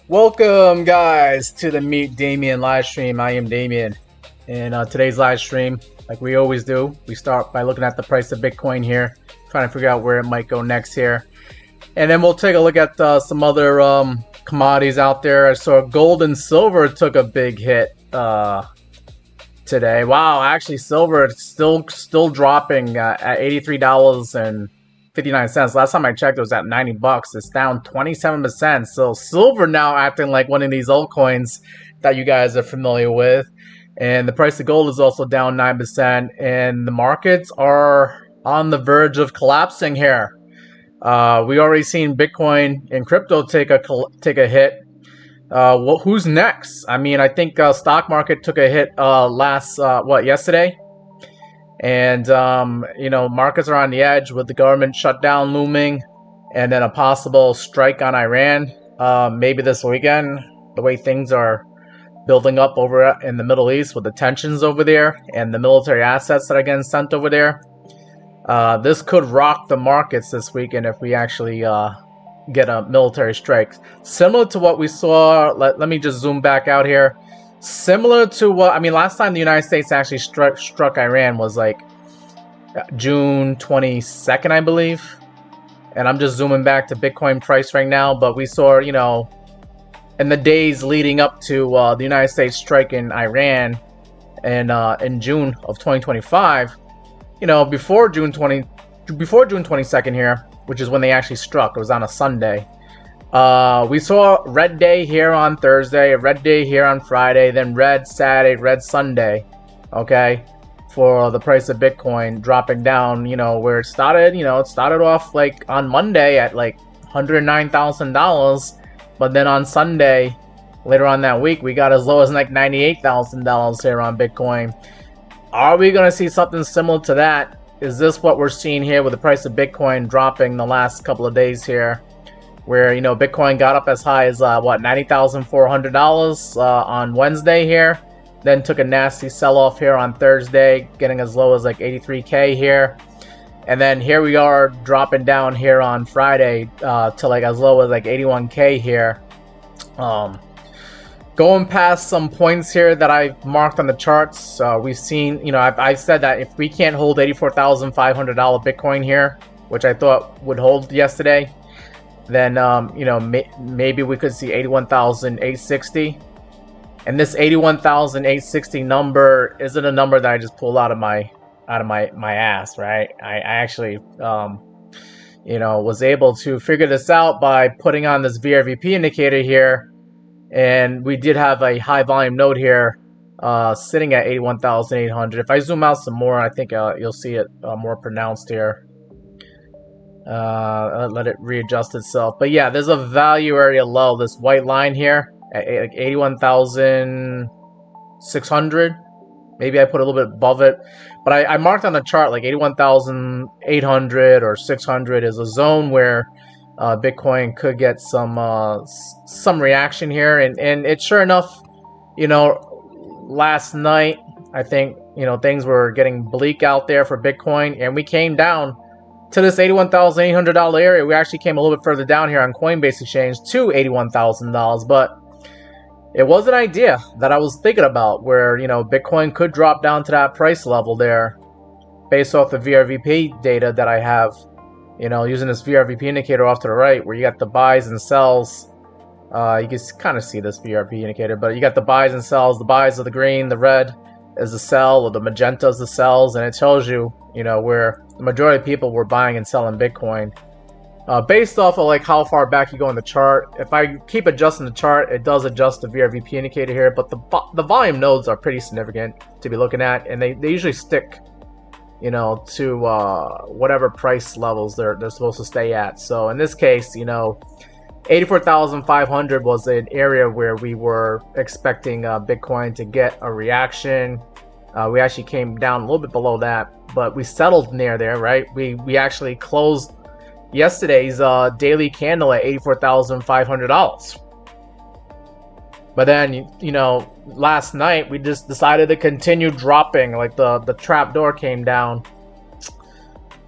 Welcome, guys, to the Meet Damien live stream. I am Damien, and today's live stream, like we always do, we start by looking at the price of Bitcoin here, trying to figure out where it might go next here, and then we'll take a look at some other commodities out there. I saw gold and silver took a big hit today. Wow, actually, silver is still dropping at $83.59. Last time I checked, it was at 90 bucks. It's down 27%. So silver now acting like one of these altcoins that you guys are familiar with. And the price of gold is also down 9%. And the markets are on the verge of collapsing here. We already seen Bitcoin and crypto take a hit. Who's next? I mean, I think stock market took a hit yesterday? And, markets are on the edge with the government shutdown looming and then a possible strike on Iran maybe this weekend, the way things are building up over in the Middle East with the tensions over there and the military assets that are getting sent over there. This could rock the markets this weekend if we actually get a military strike. Similar to what we saw, let me just zoom back out here. Similar to what, I mean, last time the United States actually struck Iran was like June 22nd, I believe. And I'm just zooming back to Bitcoin price right now. But we saw, in the days leading up to the United States striking Iran in June of 2025, before June 22nd here, which is when they actually struck. It was on a Sunday. We saw red day here on Thursday, a red day here on Friday, then red Saturday, red Sunday, okay, for the price of Bitcoin dropping down, where it started, it started off like on Monday at like $109,000, but then on Sunday, later on that week, we got as low as like $98,000 here on Bitcoin. Are we going to see something similar to that? Is this what we're seeing here with the price of Bitcoin dropping the last couple of days here? Where, Bitcoin got up as high as, $90,400 on Wednesday here. Then took a nasty sell-off here on Thursday, getting as low as like 83K here. And then here we are dropping down here on Friday to like as low as like 81K here. Going past some points here that I've marked on the charts. We've seen, I've said that if we can't hold $84,500 Bitcoin here, which I thought would hold yesterday, then maybe we could see 81,860. And this 81,860 number isn't a number that I just pulled out of my ass, right? I actually was able to figure this out by putting on this VRVP indicator here, and we did have a high volume node here sitting at 81,800. If I zoom out some more, I think you'll see it more pronounced here. Let it readjust itself. But yeah, there's a value area low, this white line here at like 81,600. Maybe I put a little bit above it, but I marked on the chart like 81,800 or 600 is a zone where Bitcoin could get some reaction here, and it sure enough, last night I think things were getting bleak out there for Bitcoin, and we came down to this $81,800 area. We actually came a little bit further down here on Coinbase Exchange to $81,000, but it was an idea that I was thinking about where, you know, Bitcoin could drop down to that price level there based off the VRVP data that I have, you know, using this VRVP indicator off to the right where you got the buys and sells. You can kind of see this VRP indicator, but you got the buys and sells. The buys are the green, the red is the sell, or the magenta is the sells, and it tells you, you know, where the majority of people were buying and selling Bitcoin. Based off of like how far back you go in the chart. If I keep adjusting the chart, it does adjust the VRVP indicator here, but the volume nodes are pretty significant to be looking at, and they usually stick, you know, to whatever price levels they're supposed to stay at. So in this case, you know, 84,500 was an area where we were expecting Bitcoin to get a reaction. We actually came down a little bit below that, but we settled near there, right? We actually closed yesterday's daily candle at $84,500. But then, you know, last night we just decided to continue dropping. Like the trap door came down.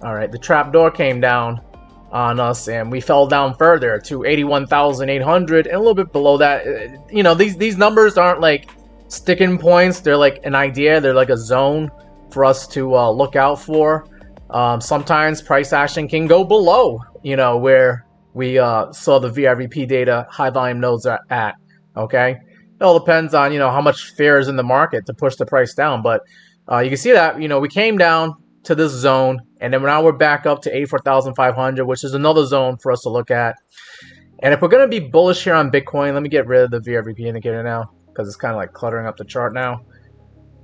All right, the trap door came down on us, and we fell down further to 81,800 and a little bit below that. You know, these numbers aren't like sticking points. They're like an idea. They're like a zone for us to look out for. Sometimes price action can go below, you know, where we saw the VRVP data high volume nodes are at. Okay, it all depends on, you know, how much fear is in the market to push the price down. But you can see that, you know, we came down to this zone, and then now we're back up to 84,500, which is another zone for us to look at. And if we're going to be bullish here on Bitcoin, let me get rid of the VRVP indicator now because it's kind of like cluttering up the chart now.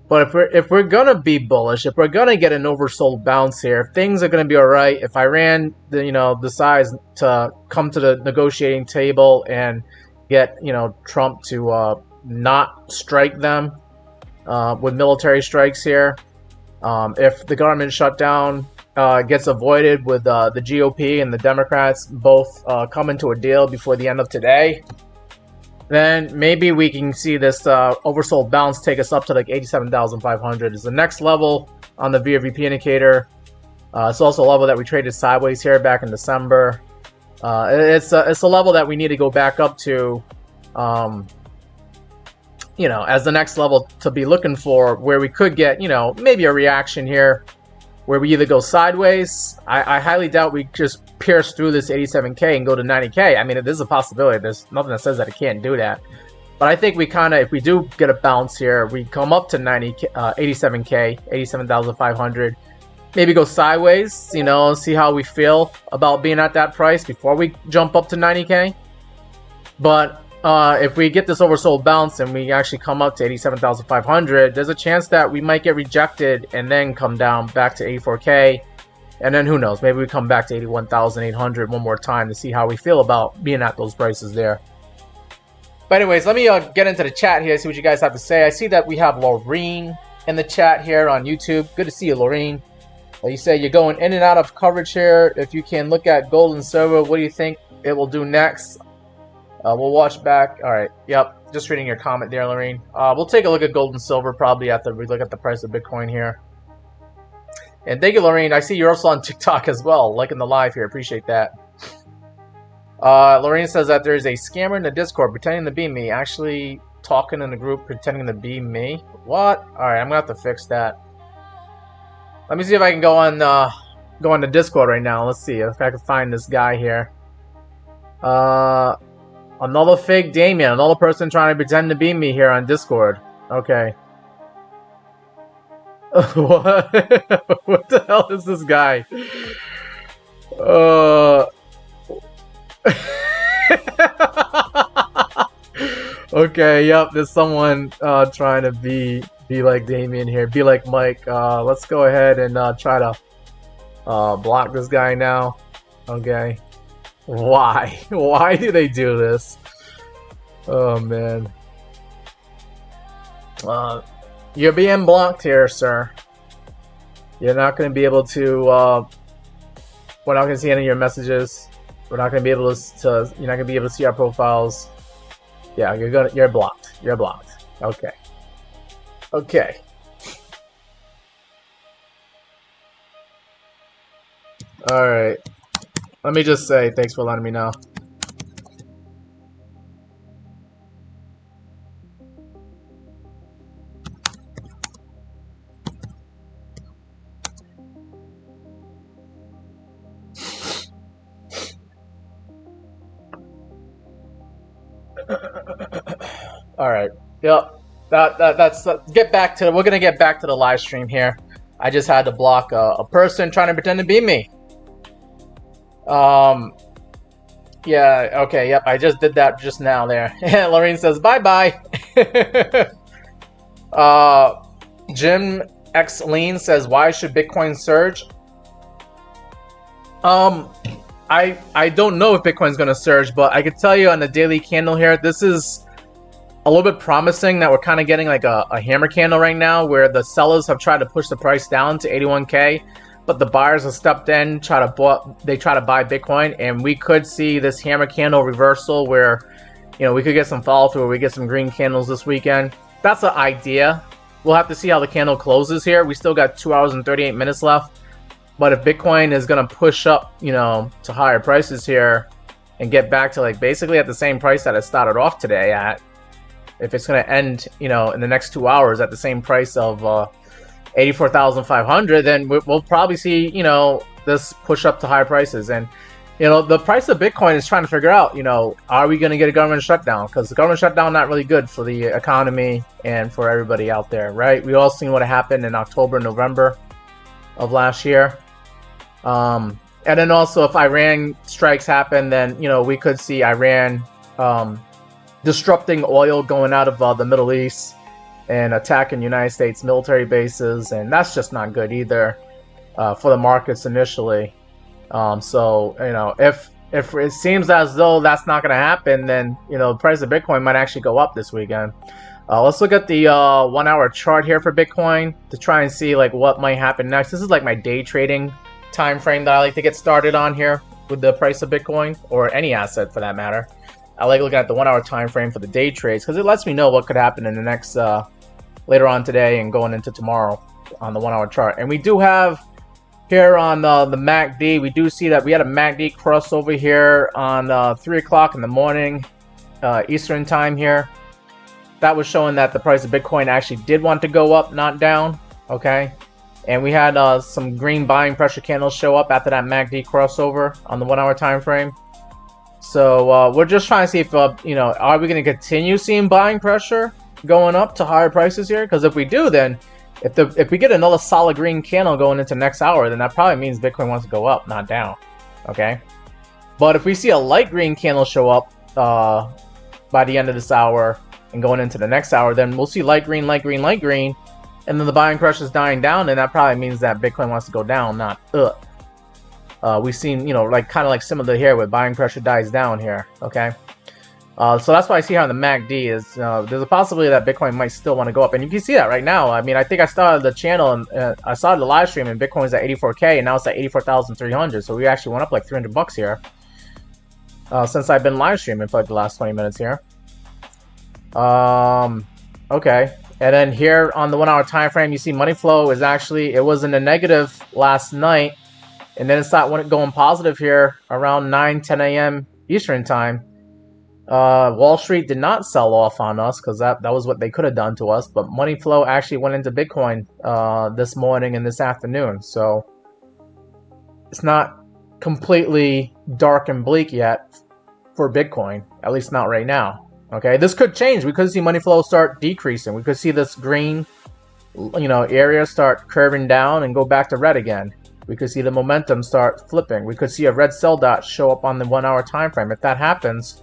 But if we're going to be bullish, if we're going to get an oversold bounce here, if things are going to be all right, if Iran, you know, decides to come to the negotiating table and get, you know, Trump to not strike them with military strikes here, if the government shutdown gets avoided with the GOP and the Democrats both coming to a deal before the end of today, then maybe we can see this oversold bounce take us up to like 87,500 is the next level on the VRVP indicator. It's also a level that we traded sideways here back in December. It's a level that we need to go back up to, you know, as the next level to be looking for, where we could get, you know, maybe a reaction here where we either go sideways. I highly doubt we just pierce through this 87K and go to 90K. I mean, there's a possibility. There's nothing that says that it can't do that. But I think we kind of, if we do get a bounce here, we come up to 87K, 87,500. Maybe go sideways, you know, see how we feel about being at that price before we jump up to 90K. But if we get this oversold bounce and we actually come up to 87,500, there's a chance that we might get rejected and then come down back to 84K. And then who knows, maybe we come back to 81,800 one more time to see how we feel about being at those prices there. But anyways, let me get into the chat here, see what you guys have to say. I see that we have Lorene in the chat here on YouTube. Good to see you, Lorene. You say you're going in and out of coverage here. If you can look at gold and silver, what do you think it will do next? We'll watch back. All right. Yep. Just reading your comment there, Lorene. We'll take a look at gold and silver probably after we look at the price of Bitcoin here. And thank you, Lorene. I see you're also on TikTok as well, liking the live here. Appreciate that. Lorene says that there's a scammer in the Discord pretending to be me. Actually talking in the group pretending to be me. What? All right. I'm going to have to fix that. Let me see if I can go on the Discord right now. Let's see if I can find this guy here. Another fake Damien, another person trying to pretend to be me here on Discord. Okay. What? What the hell is this guy? Okay, yep, there's someone trying to be like Damien here, be like Mike. Let's go ahead and try to block this guy now. Okay. Why? Why do they do this? Oh man. You're being blocked here, sir. You're not going to be able to we're not going to see any of your messages. We're not going to be able to you're not going to be able to see our profiles. Yeah, you're blocked. You're blocked. Okay. Okay. All right. Let me just say, thanks for letting me know. All right. Yep. That's get back to we're gonna get back to the live stream here. I just had to block a person trying to pretend to be me. Yeah. Okay. Yep. I just did that just now. There. Lorraine says bye bye. Jim X Lean says, why should Bitcoin surge? I don't know if Bitcoin's gonna surge, but I can tell you on the daily candle here, this is a little bit promising that we're kind of getting like a hammer candle right now, where the sellers have tried to push the price down to 81K, but the buyers have stepped in, try to buy Bitcoin, and we could see this hammer candle reversal where, you know, we could get some follow through, we get some green candles this weekend. That's an idea. We'll have to see how the candle closes here. We still got 2 hours and 38 minutes left. But if Bitcoin is going to push up, you know, to higher prices here and get back to like basically at the same price that it started off today at, if it's going to end, you know, in the next 2 hours at the same price of 84,500, then we'll probably see, you know, this push up to higher prices. And, you know, the price of Bitcoin is trying to figure out, you know, are we going to get a government shutdown? Because the government shutdown not really good for the economy and for everybody out there, right? We all seen what happened in October, November of last year. And then also if Iran strikes happen, then, you know, we could see Iran disrupting oil going out of the Middle East and attacking United States military bases. And that's just not good either for the markets initially. So, you know, if it seems as though that's not going to happen, then, you know, the price of Bitcoin might actually go up this weekend. Let's look at the 1 hour chart here for Bitcoin to try and see like what might happen next. This is like my day trading time frame that I like to get started on here with the price of Bitcoin, or any asset for that matter. I like looking at the 1 hour time frame for the day trades because it lets me know what could happen in the next later on today and going into tomorrow on the 1 hour chart. And we do have here on the MACD, we do see that we had a MACD crossover here on 3 o'clock in the morning Eastern time here. That was showing that the price of Bitcoin actually did want to go up, not down. Okay. And we had some green buying pressure candles show up after that MACD crossover on the 1 hour time frame. So we're just trying to see if, you know, are we going to continue seeing buying pressure going up to higher prices here? Because if we do, then if we get another solid green candle going into next hour, then that probably means Bitcoin wants to go up, not down. Okay. But if we see a light green candle show up by the end of this hour and going into the next hour, then we'll see light green, light green, light green. And then the buying pressure is dying down, and that probably means that Bitcoin wants to go down, not up. We've seen, you know, like kind of like similar here where buying pressure dies down here. Okay. So that's why I see here on the MACD is there's a possibility that Bitcoin might still want to go up. And you can see that right now. I mean, I think I started the channel and I started the live stream and Bitcoin's at 84K and now it's at 84,300. So we actually went up like $300 here since I've been live streaming for like the last 20 minutes here. Okay. And then here on the 1 hour time frame, you see money flow is actually, it was in the negative last night. And then it started going positive here around 9-10 a.m. Eastern time. Wall Street did not sell off on us because that was what they could have done to us. But money flow actually went into Bitcoin this morning and this afternoon. So it's not completely dark and bleak yet for Bitcoin, at least not right now. Okay, this could change. We could see money flow start decreasing. We could see this green, you know, area start curving down and go back to red again. We could see the momentum start flipping. We could see a red sell dot show up on the 1 hour time frame. If that happens,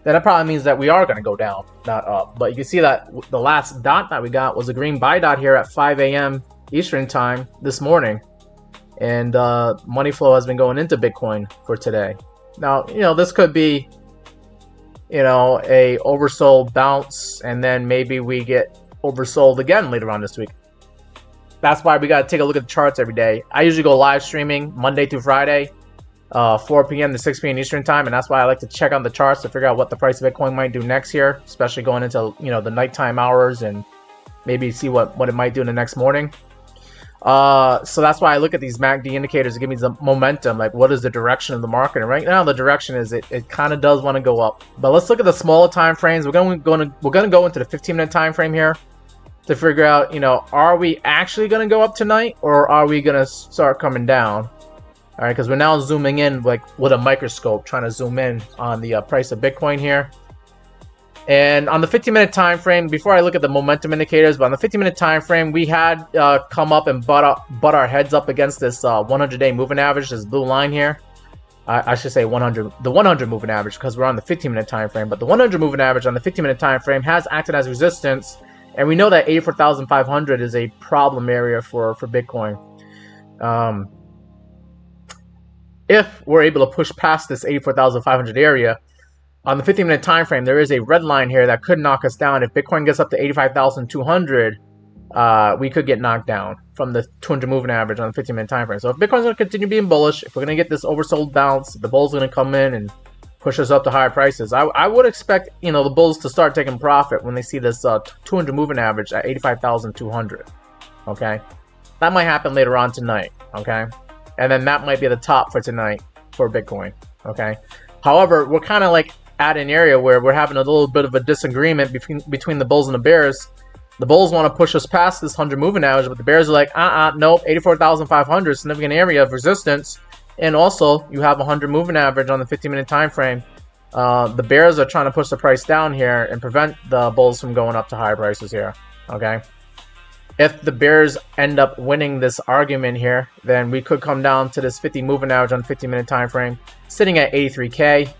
then it probably means that we are going to go down, not up. But you can see that the last dot that we got was a green buy dot here at 5 a.m. Eastern time this morning. And money flow has been going into Bitcoin for today. Now, you know, this could be, you know, a oversold bounce, and then maybe we get oversold again later on this week. That's why we got to take a look at the charts every day. I usually go live streaming Monday through Friday, 4 p.m. to 6 p.m. Eastern time, and that's why I like to check on the charts to figure out what the price of Bitcoin might do next here, especially going into, you know, the nighttime hours and maybe see what it might do in the next morning. So that's why I look at these MACD indicators to give me the momentum, like what is the direction of the market. And right now the direction is it kind of does want to go up. But let's look at the smaller time frames. We're going to go into the 15-minute time frame here to figure out, you know, are we actually going to go up tonight or are we going to start coming down? All right, because we're now zooming in like with a microscope, trying to zoom in on the price of Bitcoin here. And on the 15-minute time frame, before I look at the momentum indicators, but on the 15-minute time frame, we had come up and butt our heads up against this 100-day moving average, this blue line here. I should say the 100 moving average, because we're on the 15-minute time frame. But the 100 moving average on the 15-minute time frame has acted as resistance, and we know that 84,500 is a problem area for Bitcoin. If we're able to push past this 84,500 area on the 15-minute time frame, there is a red line here that could knock us down. If Bitcoin gets up to 85,200, we could get knocked down from the 200 moving average on the 15-minute time frame. So if Bitcoin's going to continue being bullish, if we're going to get this oversold bounce, the bulls are going to come in and push us up to higher prices. I would expect, you know, the bulls to start taking profit when they see this 200 moving average at 85,200. Okay, that might happen later on tonight. Okay, and then that might be the top for tonight for Bitcoin. Okay, however, we're kind of like at an area where we're having a little bit of a disagreement between the bulls and the bears. The bulls want to push us past this 100 moving average, but the bears are like, nope, 84,500, significant area of resistance. And also, you have a 100 moving average on the 15-minute time frame. The bears are trying to push the price down here and prevent the bulls from going up to higher prices here. Okay. If the bears end up winning this argument here, then we could come down to this 50 moving average on the 15-minute time frame, sitting at 83K.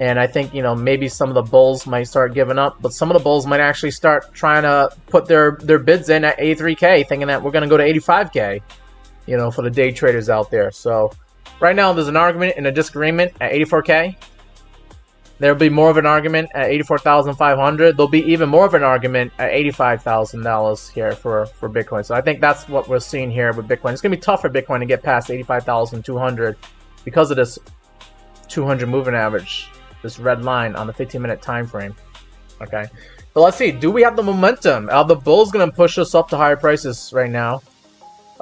And I think, you know, maybe some of the bulls might start giving up, but some of the bulls might actually start trying to put their bids in at 83K, thinking that we're going to go to 85K, you know, for the day traders out there. So right now there's an argument and a disagreement at 84K. There'll be more of an argument at 84,500. There'll be even more of an argument at $85,000 here for Bitcoin. So I think that's what we're seeing here with Bitcoin. It's going to be tough for Bitcoin to get past 85,200 because of this 200 moving average. This red line on the 15-minute time frame. Okay, but let's see. Do we have the momentum? Are the bulls going to push us up to higher prices right now,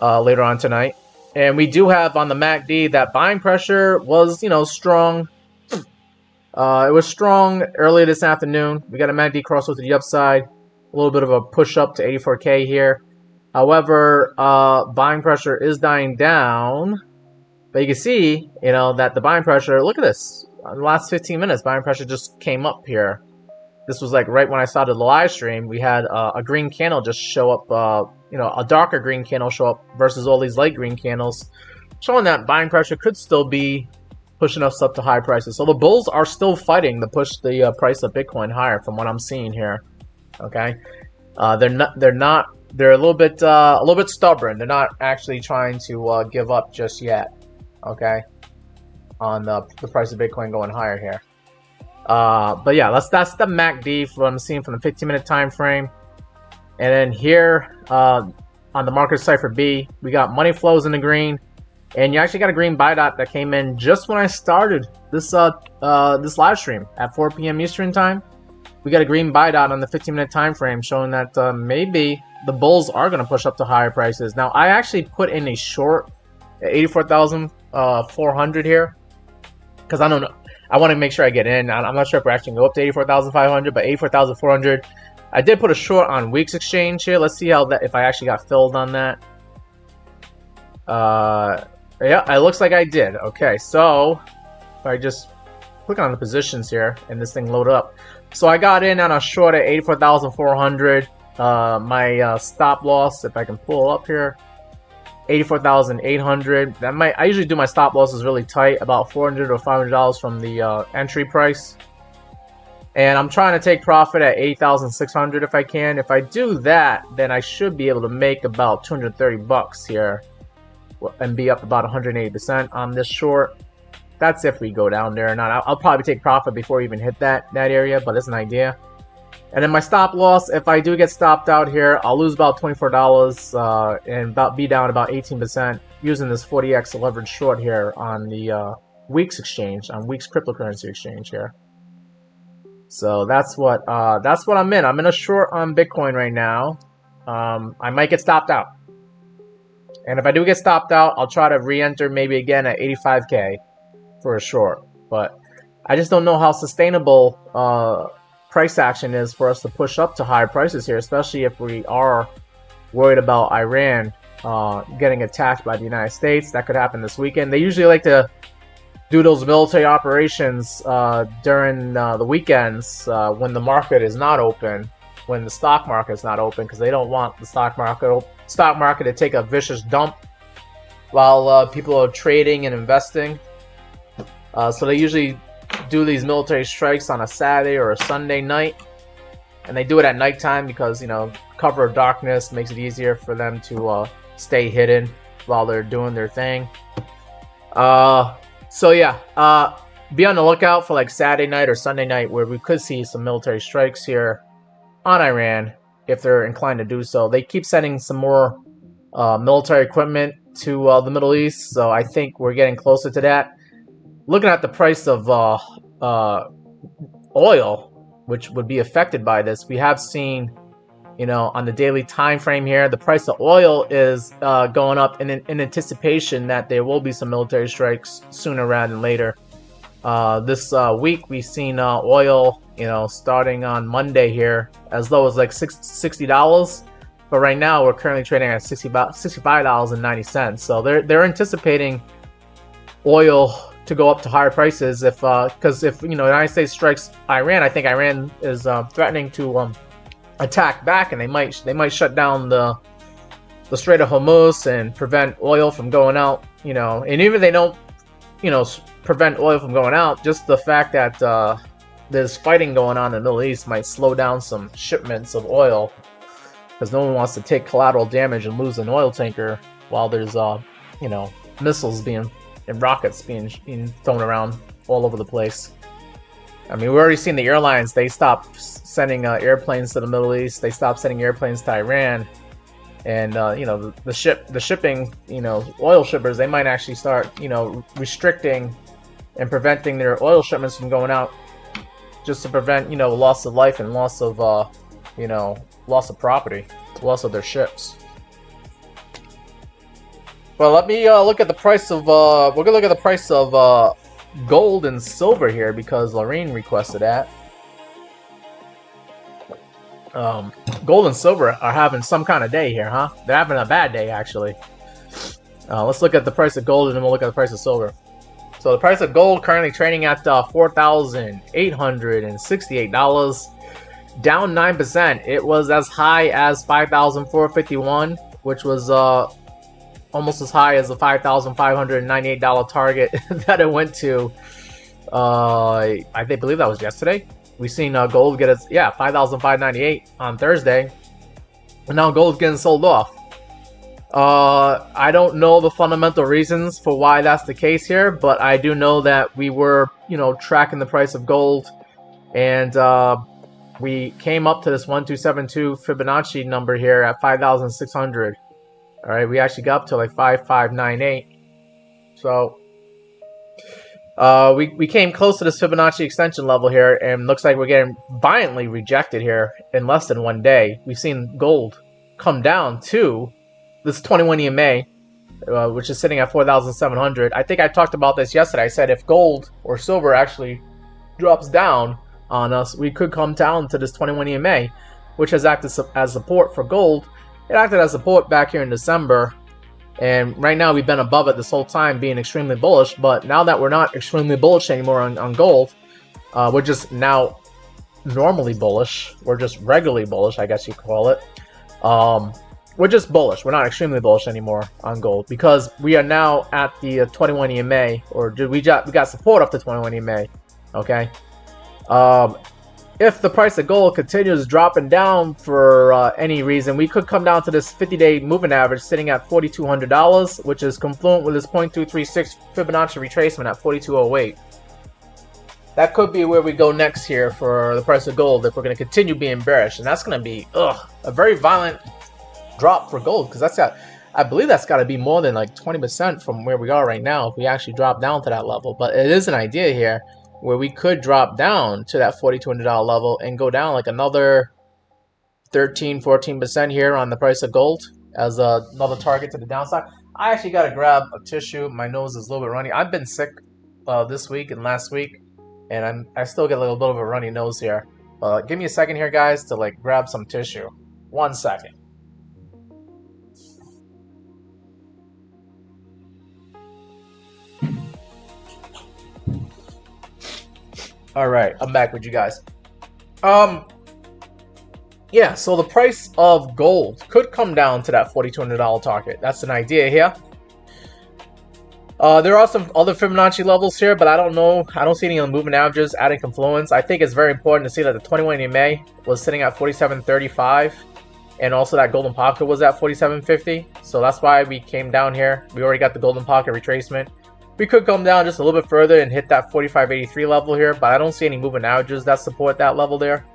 later on tonight? And we do have on the MACD that buying pressure was, you know, strong. It was strong earlier this afternoon. We got a MACD crossover to the upside, a little bit of a push up to 84K here. However, buying pressure is dying down. But you can see, you know, that the buying pressure. Look at this. In the last 15 minutes, buying pressure just came up here. This was like right when I started the live stream. We had a green candle just show up, you know, a darker green candle show up versus all these light green candles, showing that buying pressure could still be pushing us up to high prices. So the bulls are still fighting to push the price of Bitcoin higher, from what I'm seeing here. Okay, they're a little bit stubborn. They're not actually trying to give up just yet. Okay, on the price of Bitcoin going higher here. But yeah, that's the MACD from what I'm seeing from the 15-minute time frame. And then here on the market cipher B, we got money flows in the green, and you actually got a green buy dot that came in just when I started this this live stream at 4 p.m. Eastern time. We got a green buy dot on the 15-minute time frame showing that maybe the bulls are going to push up to higher prices. Now I actually put in a short at 84,400 here, because I don't know. I want to make sure I get in. I'm not sure if we're actually going to go up to 84,500, but 84,400. I did put a short on WEEX exchange here. Let's see how that, if I actually got filled on that. Yeah, it looks like I did. Okay, so if I just click on the positions here and this thing load up. So I got in on a short at 84,400. My stop loss, if I can pull up here, 84,800. That I usually do my stop losses really tight, about $400 or $500 from the entry price. And I'm trying to take profit at 8,600 if I can. If I do that, then I should be able to make about 230 bucks here and be up about 180% on this short. That's if we go down there or not. I'll probably take profit before we even hit that area, but it's an idea. And then my stop loss, if I do get stopped out here, I'll lose about $24 and be down about 18% using this 40x leverage short here on the WEEX exchange, on WEEX cryptocurrency exchange here. So that's what I'm in. I'm in a short on Bitcoin right now. I might get stopped out, and if I do get stopped out, I'll try to re-enter maybe again at 85K for a short. But I just don't know how sustainable price action is for us to push up to higher prices here, especially if we are worried about Iran getting attacked by the United States. That could happen this weekend. They usually like to do those military operations during the weekends when the market is not open, when the stock market is not open, because they don't want the stock market to take a vicious dump while people are trading and investing. So they usually do these military strikes on a Saturday or a Sunday night, and they do it at nighttime because, you know, cover of darkness makes it easier for them to stay hidden while they're doing their thing. So yeah, be on the lookout for like Saturday night or Sunday night where we could see some military strikes here on Iran if they're inclined to do so. They keep sending some more military equipment to the Middle East, so I think we're getting closer to that. Looking at the price of oil, which would be affected by this, we have seen, you know, on the daily time frame here, the price of oil is going up in anticipation that there will be some military strikes sooner rather than later. This week we've seen oil, you know, starting on Monday here as low as like $60, but right now we're currently trading at $65.90. So they're anticipating oil to go up to higher prices if because if, you know, the United States strikes Iran, I think Iran is threatening to attack back, and they might shut down the Strait of Hormuz and prevent oil from going out, you know. And even if they don't, you know, prevent oil from going out, just the fact that there's fighting going on in the Middle East might slow down some shipments of oil, because no one wants to take collateral damage and lose an oil tanker while there's you know, missiles and rockets being thrown around all over the place. I mean, we've already seen the airlines, they stopped sending airplanes to the Middle East. They stopped sending airplanes to Iran. And, you know, the shipping, you know, oil shippers, they might actually start, you know, restricting and preventing their oil shipments from going out, just to prevent, you know, loss of life and loss of, you know, loss of property, loss of their ships. Well, let me look at the price of, we're going to look at the price of gold and silver here because Lorraine requested that. Gold and silver are having some kind of day here, huh? They're having a bad day, actually. Let's look at the price of gold and then we'll look at the price of silver. So the price of gold currently trading at $4,868, down 9%. It was as high as $5,451, which was almost as high as the $5,598 target that it went to. I believe that was yesterday. We seen gold get its, yeah, $5,598 on Thursday, and now gold's getting sold off. I don't know the fundamental reasons for why that's the case here, but I do know that we were, you know, tracking the price of gold, and we came up to this 1272 Fibonacci number here at 5,600. All right, we actually got up to like 5,598. So we came close to this Fibonacci extension level here, and looks like we're getting violently rejected here in less than 1 day. We've seen gold come down to this 21 EMA, which is sitting at 4,700. I think I talked about this yesterday. I said if gold or silver actually drops down on us, we could come down to this 21 EMA, which has acted as support for gold. It acted as support back here in December, and right now we've been above it this whole time, being extremely bullish. But now that we're not extremely bullish anymore on gold, we're just now normally bullish. We're just regularly bullish, I guess you could call it. We're just bullish. We're not extremely bullish anymore on gold because we are now at the 21 EMA, or we got support up to 21 EMA. Okay. If the price of gold continues dropping down for any reason, we could come down to this 50-day moving average sitting at $4,200, which is confluent with this 0.236 Fibonacci retracement at 4,208. That could be where we go next here for the price of gold if we're going to continue being bearish, and that's going to be a very violent drop for gold, because I believe that's got to be more than like 20% from where we are right now if we actually drop down to that level. But it is an idea here where we could drop down to that $4,200 level and go down like another 13-14% here on the price of gold as another target to the downside. I actually got to grab a tissue. My nose is a little bit runny. I've been sick this week and last week, and I still get a little bit of a runny nose here. Give me a second here, guys, to like grab some tissue. 1 second. All right, I'm back with you guys. Yeah, so the price of gold could come down to that $4,200 target. That's an idea here. There are some other Fibonacci levels here, but I don't know. I don't see any on moving averages adding confluence. I think it's very important to see that the 21 EMA was sitting at 47.35, and also that golden pocket was at 47.50. So that's why we came down here. We already got the golden pocket retracement. We could come down just a little bit further and hit that 45.83 level here, but I don't see any moving averages that support that level there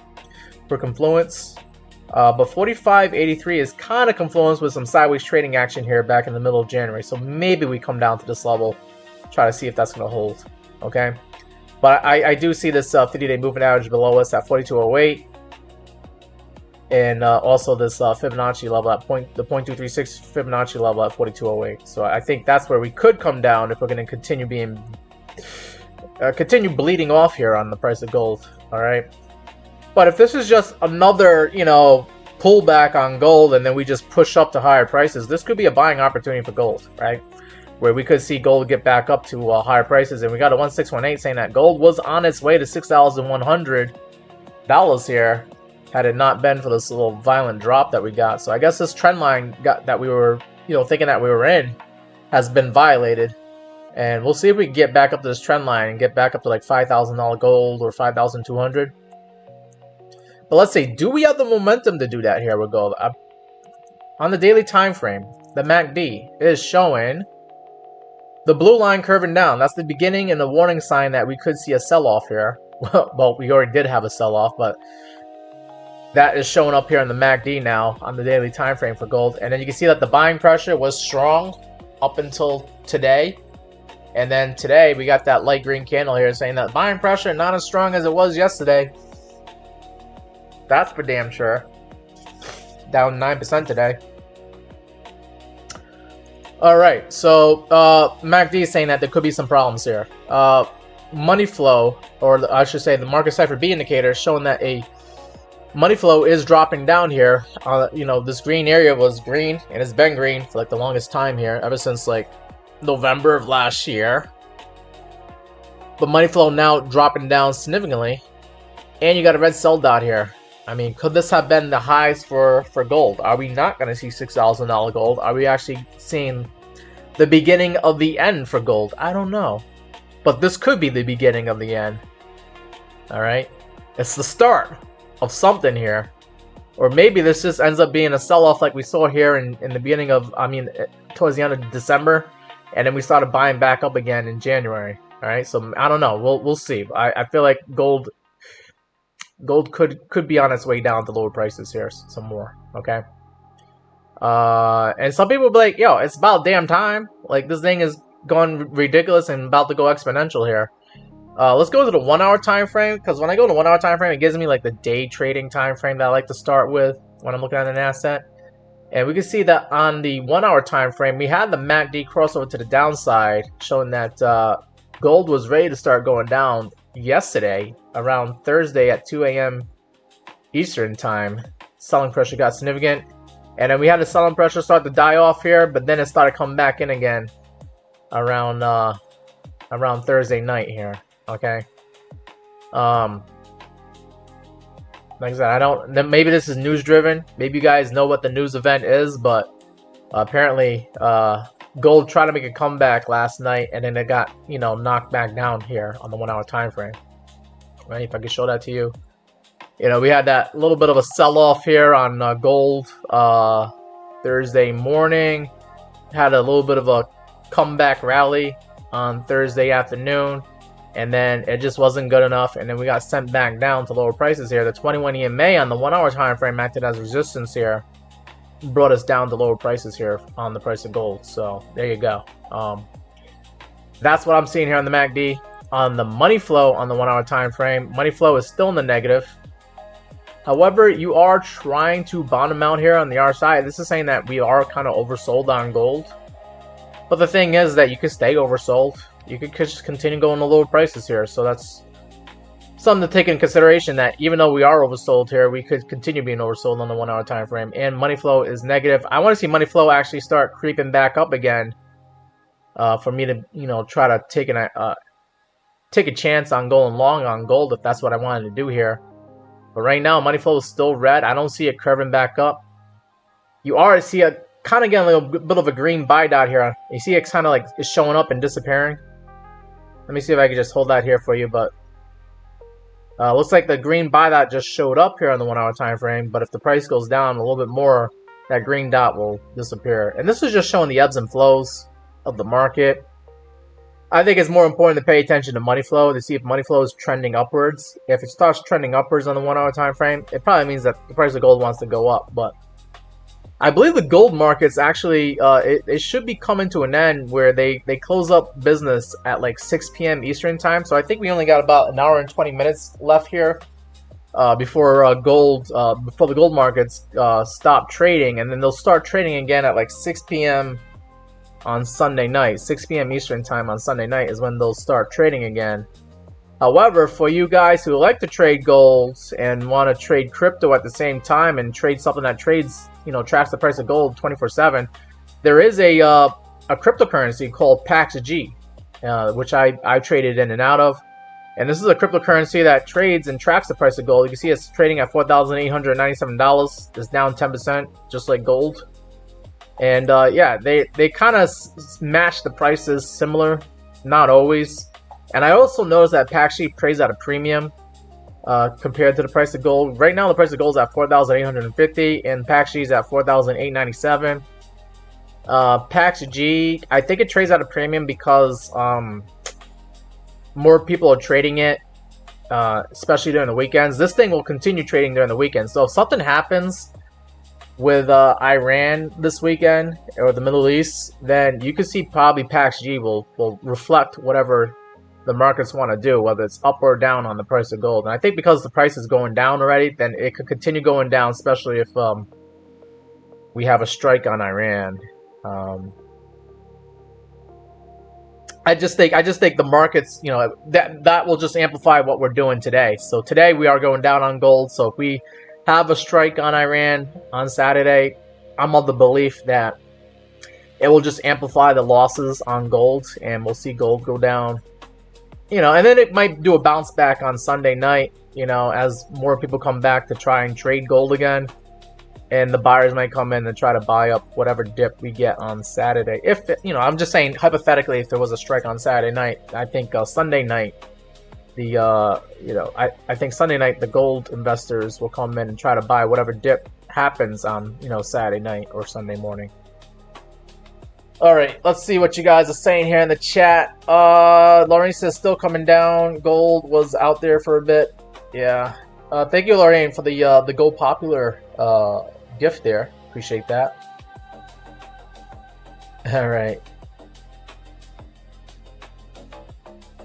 for confluence. But 45.83 is kind of confluence with some sideways trading action here back in the middle of January. So maybe we come down to this level, try to see if that's going to hold. Okay. But I do see this 50-day moving average below us at 42.08. And also this Fibonacci level at the 0.236 Fibonacci level at 42.08. So I think that's where we could come down if we're going to continue bleeding off here on the price of gold. All right. But if this is just another, pullback on gold and then we just push up to higher prices, this could be a buying opportunity for gold, right? Where we could see gold get back up to higher prices. And we got a 1618 saying that gold was on its way to $6,100 here had it not been for this little violent drop that we got. So I guess this trend line that we were, thinking that we were in has been violated. And we'll see if we can get back up to this trend line and get back up to like $5,000 gold or 5,200. But let's see, do we have the momentum to do that here with gold? On the daily time frame, the MACD is showing the blue line curving down. That's the beginning and the warning sign that we could see a sell-off here. Well, we already did have a sell-off, but that is showing up here on the MACD now on the daily time frame for gold. And then you can see that the buying pressure was strong up until today. And then today we got that light green candle here saying that buying pressure not as strong as it was yesterday. That's for damn sure. Down 9% today. Alright, so MACD is saying that there could be some problems here. Money flow, or I should say the market cipher B indicator, is showing that a money flow is dropping down here. This green area was green, and it's been green for like the longest time here, ever since like November of last year. But money flow now dropping down significantly. And you got a red sell dot here. I mean, could this have been the highs for gold? Are we not going to see $6,000 gold? Are we actually seeing the beginning of the end for gold? I don't know. But this could be the beginning of the end. Alright? It's the start of something here. Or maybe this just ends up being a sell-off like we saw here in the beginning of, towards the end of December. And then we started buying back up again in January. Alright? So, I don't know. We'll see. I feel like gold could be on its way down to lower prices here some more, okay? And some people will be like, yo, it's about damn time. Like, this thing is going ridiculous and about to go exponential here. Let's go to the 1 hour time frame, because when I go to 1 hour time frame, it gives me like the day trading time frame that I like to start with when I'm looking at an asset. And we can see that on the 1 hour time frame, we had the MACD crossover to the downside, showing that gold was ready to start going down yesterday around Thursday at 2 a.m. Eastern time. Selling pressure got significant, and then we had the selling pressure start to die off here, but then it started coming back in again around Thursday night here. Okay. Like I said, I don't. Maybe this is news driven. Maybe you guys know what the news event is, but apparently gold tried to make a comeback last night, and then it got, knocked back down here on the 1 hour time frame. Right? If I could show that to you. We had that little bit of a sell-off here on gold Thursday morning. Had a little bit of a comeback rally on Thursday afternoon, and then it just wasn't good enough, and then we got sent back down to lower prices here. The 21 EMA on the 1 hour time frame acted as resistance here. Brought us down to lower prices here on the price of gold. So there you go. That's what I'm seeing here on the MACD. On the money flow on the 1 hour time frame, money flow is still in the negative. However, you are trying to bottom out here on the RSI. This is saying that we are kind of oversold on gold. But the thing is that you could stay oversold. You could just continue going to lower prices here. So that's something to take in consideration, that even though we are oversold here, we could continue being oversold on the 1 hour time frame. And money flow is negative. I want to see money flow actually start creeping back up again for me to, try to take take a chance on going long on gold if that's what I wanted to do here. But right now, money flow is still red. I don't see it curving back up. You already see a kind of getting a little bit of a green buy dot here. You see it's kind of like it's showing up and disappearing. Let me see if I can just hold that here for you. But looks like the green buy dot just showed up here on the 1 hour time frame. But if the price goes down a little bit more, that green dot will disappear. And this is just showing the ebbs and flows of the market. I think it's more important to pay attention to money flow to see if money flow is trending upwards. If it starts trending upwards on the 1 hour time frame, it probably means that the price of gold wants to go up. But I believe the gold markets actually, it should be coming to an end where they close up business at like 6 p.m. Eastern time. So I think we only got about an hour and 20 minutes left here before the gold markets stop trading, and then they'll start trading again at like 6 p.m. on Sunday night. 6 p.m. Eastern time on Sunday night is when they'll start trading again. However, for you guys who like to trade gold and want to trade crypto at the same time and trade something that trades, tracks the price of gold 24/7, there is a cryptocurrency called PAXG, which I traded in and out of. And this is a cryptocurrency that trades and tracks the price of gold. You can see it's trading at $4,897. It's down 10%, just like gold. And yeah, they kind of match the prices similar, not always. And I also noticed that PAXG trades at a premium compared to the price of gold. Right now, the price of gold is at $4,850, and PAXG is at $4,897. PAXG, I think it trades at a premium because more people are trading it, especially during the weekends. This thing will continue trading during the weekend. So if something happens with Iran this weekend or the Middle East, then you can see probably PAXG will reflect whatever the markets want to do, whether it's up or down on the price of gold. And I think because the price is going down already, then it could continue going down, especially if we have a strike on Iran. I just think the markets, that will just amplify what we're doing today. So today we are going down on gold. So if we have a strike on Iran on Saturday, I'm of the belief that it will just amplify the losses on gold, and we'll see gold go down. And then it might do a bounce back on Sunday night, as more people come back to try and trade gold again. And the buyers might come in and try to buy up whatever dip we get on Saturday. If, I'm just saying, hypothetically, if there was a strike on Saturday night, I think Sunday night, I think Sunday night, the gold investors will come in and try to buy whatever dip happens on, Saturday night or Sunday morning. All right, let's see what you guys are saying here in the chat. Lorraine says still coming down. Gold was out there for a bit. Yeah. Thank you, Lorraine, for the Gold Popular gift there. Appreciate that. All right.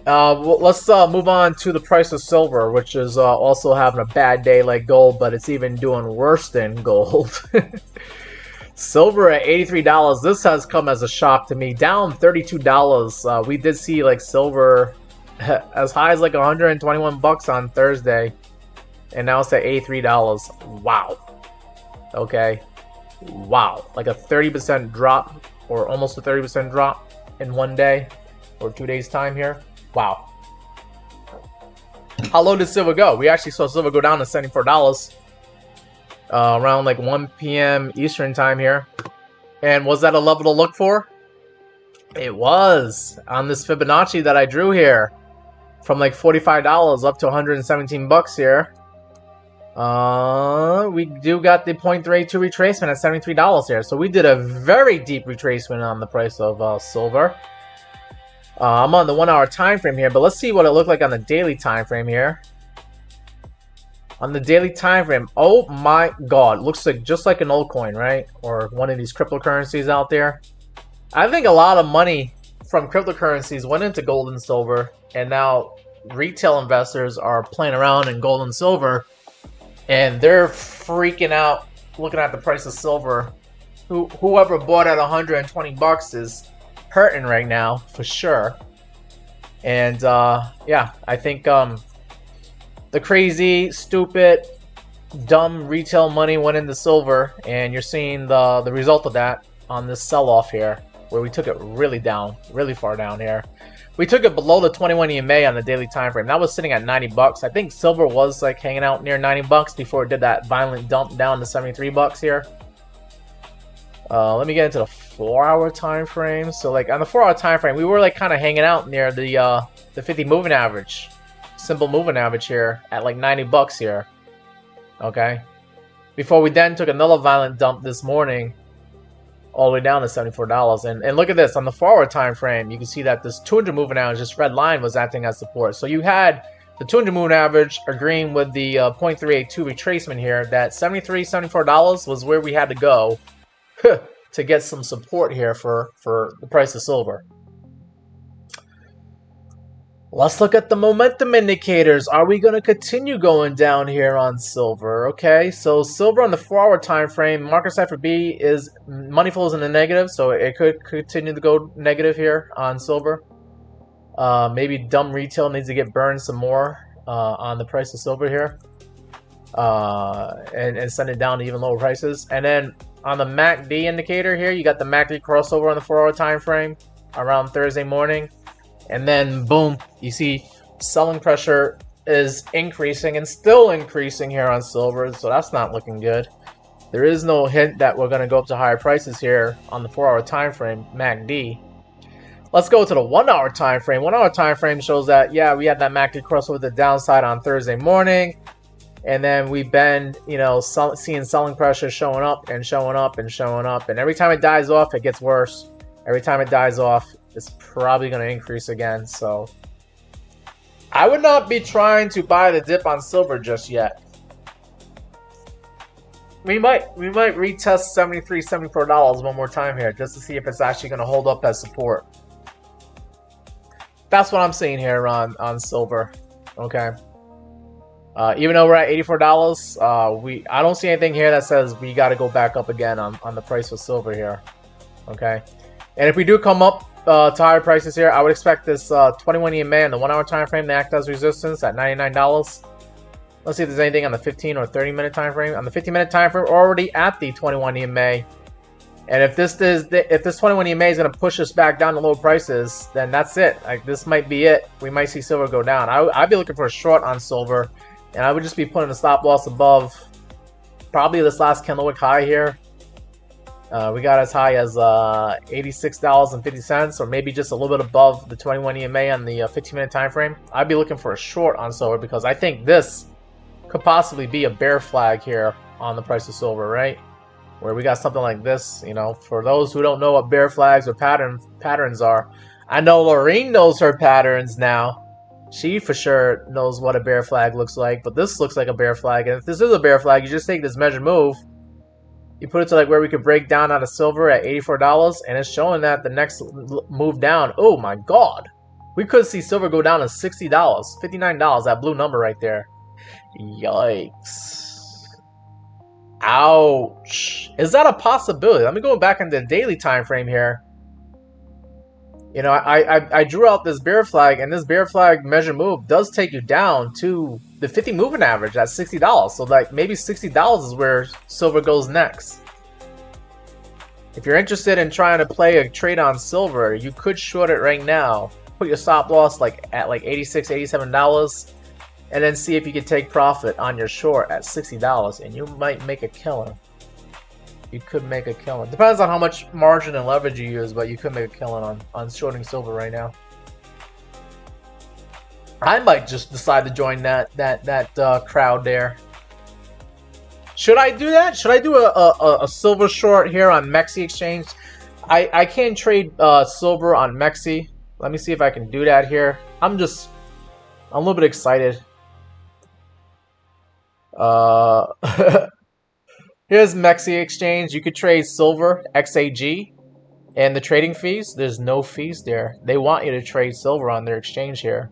Well, let's move on to the price of silver, which is also having a bad day like gold, but it's even doing worse than gold. Silver at $83. This has come as a shock to me. Down $32. We did see like silver as high as like 121 bucks on Thursday, and now it's at $83. Wow. Okay. Wow. Like a 30% drop, or almost a 30% drop in one day or 2 days time here. Wow. How low did silver go? We actually saw silver go down to $74 around like 1 p.m. Eastern time here. And was that a level to look for? It was on this Fibonacci that I drew here, from like $45 up to 117 bucks here. We do got the 0.32 retracement at $73 here. So we did a very deep retracement on the price of silver. I'm on the 1 hour time frame here, but let's see what it looked like on the daily time frame here. On the daily time frame, oh my god, looks like just like an old coin, right? Or one of these cryptocurrencies out there. I think a lot of money from cryptocurrencies went into gold and silver, and now retail investors are playing around in gold and silver, and they're freaking out looking at the price of silver. Whoever bought at 120 bucks is hurting right now for sure. And yeah, I think the crazy, stupid, dumb retail money went into silver, and you're seeing the result of that on this sell-off here, where we took it really down, really far down here. We took it below the 21 EMA on the daily time frame. That was sitting at 90 bucks. I think silver was like hanging out near 90 bucks before it did that violent dump down to 73 bucks here. Let me get into the 4-hour time frame. So like on the 4-hour time frame, we were like kind of hanging out near the 50 moving average, simple moving average here at like 90 bucks here. Okay, before we then took another violent dump this morning, all the way down to $74. And look at this on the 4-hour time frame. You can see that this 200 moving average, this red line, was acting as support. So you had the 200 moving average agreeing with the 0.382 retracement here. That $73, $74 was where we had to go to get some support here for the price of silver. Let's look at the momentum indicators. Are we going to continue going down here on silver? Okay, so silver on the 4-hour time frame, market cipher B is money flows in the negative, so it could continue to go negative here on silver. Maybe dumb retail needs to get burned some more on the price of silver here, and send it down to even lower prices. And then on the MACD indicator here, you got the MACD crossover on the 4-hour time frame around Thursday morning. And then, boom, you see selling pressure is increasing and still increasing here on silver. So that's not looking good. There is no hint that we're going to go up to higher prices here on the 4-hour time frame, MACD. Let's go to the 1-hour time frame. 1-hour time frame shows that, yeah, we had that MACD crossover to the downside on Thursday morning. And then we've been, you know, seeing selling pressure showing up and showing up and showing up. And every time it dies off, it gets worse. Every time it dies off, it's probably going to increase again. So I would not be trying to buy the dip on silver just yet. We might retest $73, $74 one more time here just to see if it's actually going to hold up as support. That's what I'm seeing here on silver. Okay. Even though we're at $84, I don't see anything here that says we got to go back up again on the price of silver here. Okay. And if we do come up to higher prices here, I would expect this 21 EMA and the 1-hour time frame to act as resistance at $99. Let's see if there's anything on the 15 or 30-minute time frame. On the 15-minute time frame, we're already at the 21 EMA. And if this 21 EMA is going to push us back down to low prices, then that's it. Like, this might be it. We might see silver go down. I'd be looking for a short on silver, and I would just be putting a stop loss above probably this last candlewick high here. We got as high as $86.50, or maybe just a little bit above the 21 EMA on the 15-minute time frame. I'd be looking for a short on silver because I think this could possibly be a bear flag here on the price of silver, right? Where we got something like this, you know. For those who don't know what bear flags or patterns are, I know Lorene knows her patterns now. She for sure knows what a bear flag looks like, but this looks like a bear flag. And if this is a bear flag, you just take this measured move, you put it to like where we could break down out of silver at $84, and it's showing that the next move down, oh my god, we could see silver go down to $60, $59, that blue number right there. Yikes. Ouch. Is that a possibility? Let me go back into the daily time frame here. You know, I drew out this bear flag, and this bear flag measure move does take you down to the 50 moving average at $60. So like maybe $60 is where silver goes next. If you're interested in trying to play a trade on silver, you could short it right now. Put your stop loss at $86, $87. And then see if you can take profit on your short at $60, and you might make a killing. You could make a killing. Depends on how much margin and leverage you use, but you could make a killing on shorting silver right now. I might just decide to join that crowd there. Should I do that? Should I do a silver short here on MEXC exchange? I can trade silver on MEXC. Let me see if I can do that here. I'm a little bit excited. Here's MEXC exchange. You could trade silver XAG, and the trading fees, there's no fees there. They want you to trade silver on their exchange here,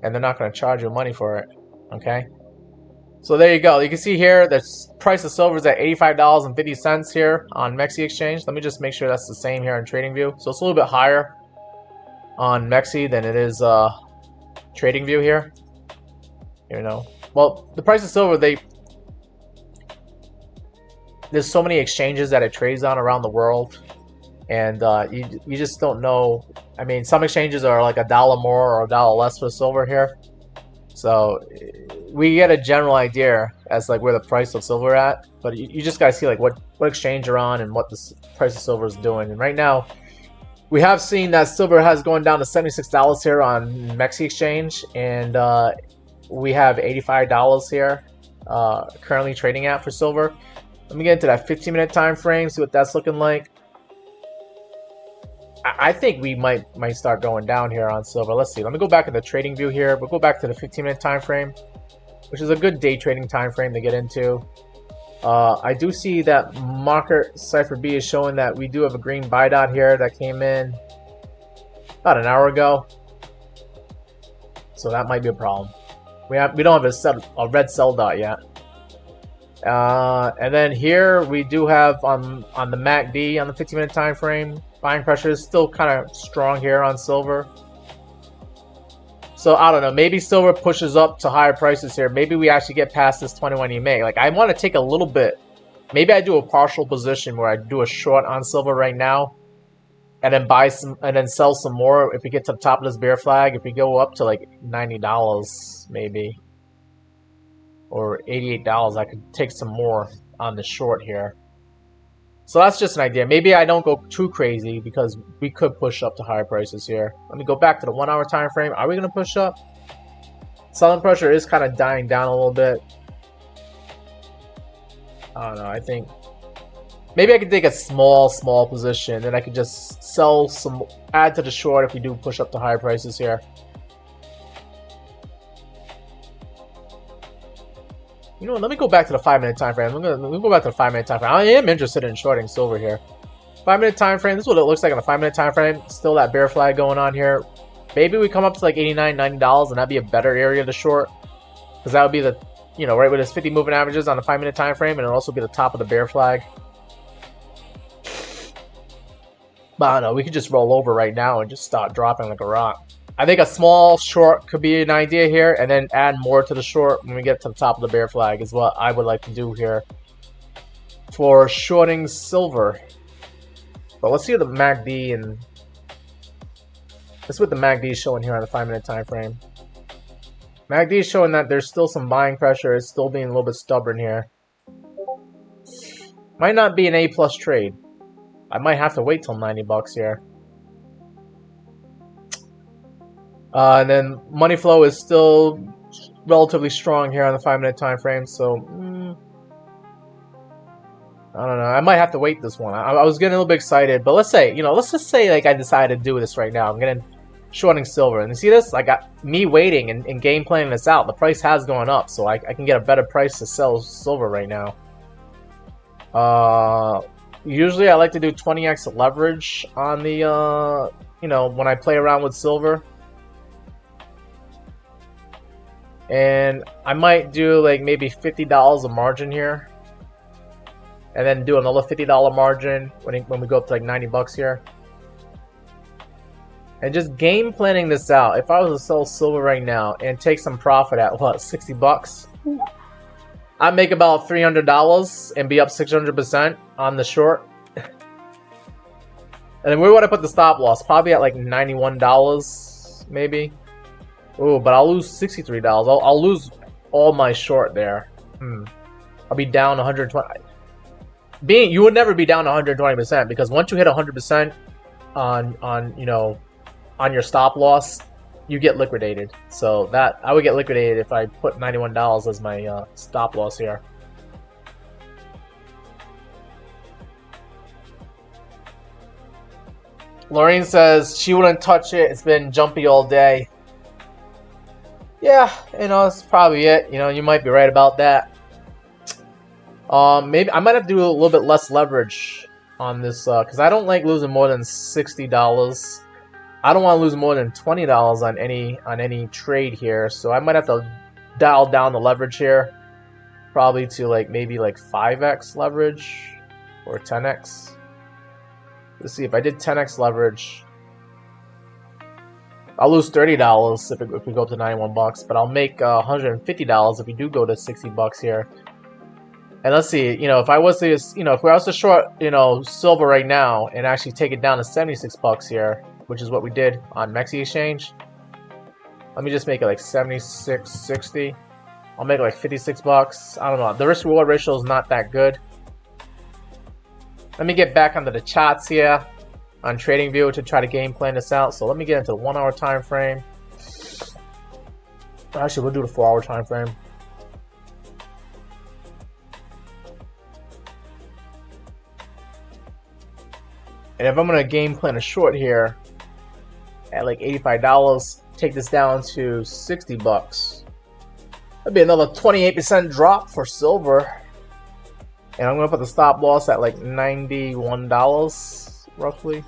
and they're not going to charge you money for it. Okay, so there you go. You can see here the price of silver is at $85.50 here on MEXC exchange. Let me just make sure that's the same here on TradingView. So it's a little bit higher on MEXC than it is TradingView here. You know, well, the price of silver, there's so many exchanges that it trades on around the world, and you just don't know I mean, some exchanges are like $1 more or $1 less for silver here. So we get a general idea as like where the price of silver at, but you just gotta see like what exchange you're on and what the price of silver is doing. And right now, we have seen that silver has gone down to $76 here on MEXC exchange, and we have $85 here currently trading at for silver. Let me get into that 15-minute time frame, see what that's looking like. I think we might start going down here on silver. Let's see. Let me go back in the trading view here. We'll go back to the 15-minute time frame, which is a good day trading time frame to get into. I do see that market cipher B is showing that we do have a green buy dot here that came in about an hour ago. So that might be a problem. We don't have a red sell dot yet. And then here we do have on the MACD on the 15-minute time frame, buying pressure is still kind of strong here on silver. So I don't know, maybe silver pushes up to higher prices here. Maybe we actually get past this 21 EMA. Like, I want to take a little bit. Maybe I do a partial position where I do a short on silver right now, and then buy some and then sell some more if we get to the top of this bear flag. If we go up to like $90 maybe, or $88, I could take some more on the short here. So that's just an idea. Maybe I don't go too crazy because we could push up to higher prices here. Let me go back to the 1 hour time frame. Are we going to push up? Selling pressure is kind of dying down a little bit. I don't know. I think maybe I could take a small position, and I could just sell some, add to the short if we do push up to higher prices here. You know what, let me go back to the 5-minute time frame. Let me go back to the 5-minute time frame. I am interested in shorting silver here. 5-minute time frame, this is what it looks like on the 5-minute time frame. Still that bear flag going on here. Maybe we come up to like $89, $90, and that'd be a better area to short. Because that would be the, you know, right where there's 50 moving averages on the 5-minute time frame, and it'll also be the top of the bear flag. But I don't know, we could just roll over right now and just start dropping like a rock. I think a small short could be an idea here, and then add more to the short when we get to the top of the bear flag is what I would like to do here for shorting silver. But let's see what the MACD and let's see what the MACD is showing here on the 5-minute time frame. MACD is showing that there's still some buying pressure. It's still being a little bit stubborn here. Might not be an A+ trade. I might have to wait till $90 here. And then money flow is still relatively strong here on the 5-minute time frame, so I don't know. I might have to wait this one. I was getting a little bit excited, but let's just say like I decided to do this right now. I'm getting shorting silver, and you see this? I got me waiting and game planning this out. The price has gone up, so I can get a better price to sell silver right now. Usually I like to do 20x leverage on the you know, when I play around with silver. And I might do like maybe $50 a margin here, and then do another $50 margin when we go up to like $90 here. And just game planning this out. If I was to sell silver right now and take some profit at what, $60, I'd make about $300 and be up 600% on the short. And then where would I put the stop loss? Probably at like $91 maybe. Ooh, but I'll lose $63. I'll lose all my short there. I'll be down 120. You would never be down 120% because once you hit 100% on you know, on your stop loss, you get liquidated. So that I would get liquidated if I put $91 as my stop loss here. Lorraine says she wouldn't touch it. It's been jumpy all day. Yeah, you know, that's probably it. You know, you might be right about that. Maybe I might have to do a little bit less leverage on this because I don't like losing more than $60. I don't want to lose more than $20 on any trade here, so I might have to dial down the leverage here, probably to like maybe like 5x leverage or 10x. Let's see if I did 10x leverage. I'll lose $30 if we go up to $91, but I'll make $150 if we do go to $60 here. And let's see, you know, if I was to, you know, if we was to short, you know, silver right now and actually take it down to $76 here, which is what we did on MEXC exchange. Let me just make it like 76.60. I'll make it like 56 bucks. I don't know. The risk reward ratio is not that good. Let me get back onto the charts here on TradingView to try to game plan this out. So let me get into the 1 hour time frame. Actually, we'll do the 4 hour time frame. And if I'm gonna game plan a short here at like $85, take this down to 60 bucks. That'd be another 28% drop for silver. And I'm gonna put the stop loss at like $91 roughly.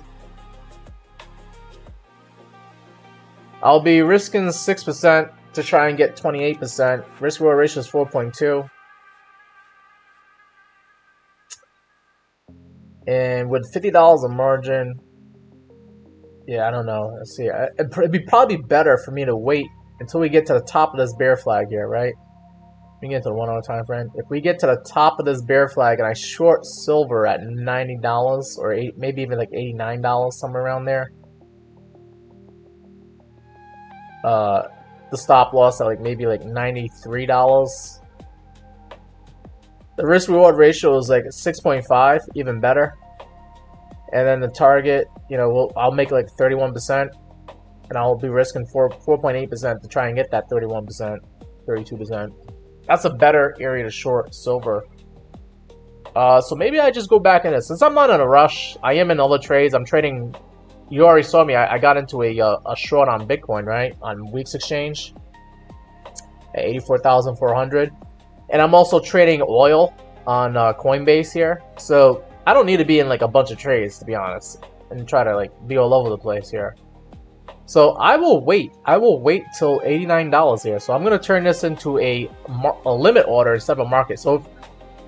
I'll be risking 6% to try and get 28%. Risk reward ratio is 4.2. And with $50 of margin, yeah, I don't know. Let's see. It'd be probably better for me to wait until we get to the top of this bear flag here, right? We get to the 1 hour time frame. If we get to the top of this bear flag and I short silver at $90 or maybe even like $89, somewhere around there, the stop loss at like maybe like $93. The risk reward ratio is like 6.5, even better. And then the target, you know, I'll make like 31%, and I'll be risking 4.8% to try and get that 31%, 32%. That's a better area to short silver. So maybe I just go back in it. Since I'm not in a rush, I am in other trades. I'm trading. You already saw me. I got into a short on Bitcoin, right, on WEEX exchange at 84,400. And I'm also trading oil on Coinbase here. So I don't need to be in like a bunch of trades, to be honest, and try to like be all over the place here. So I will wait. I will wait till $89 here. So I'm going to turn this into a limit order instead of a market. So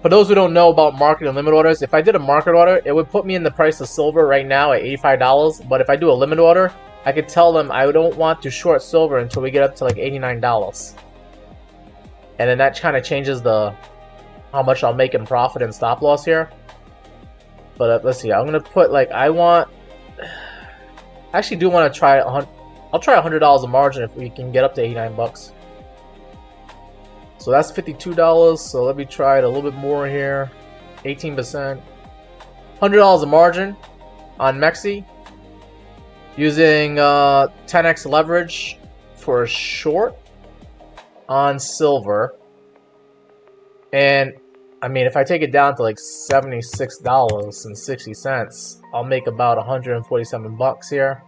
for those who don't know about market and limit orders, if I did a market order, it would put me in the price of silver right now at $85. But if I do a limit order, I could tell them I don't want to short silver until we get up to like $89. And then that kind of changes how much I'll make in profit and stop loss here. But let's see. I'm going to put like I actually do want to try. I'll try $100 a margin if we can get up to 89 bucks. So that's $52. So let me try it a little bit more here. 18%. $100 a margin on MEXC using 10x leverage for a short on silver. And I mean, if I take it down to like $76.60, I'll make about 147 bucks here.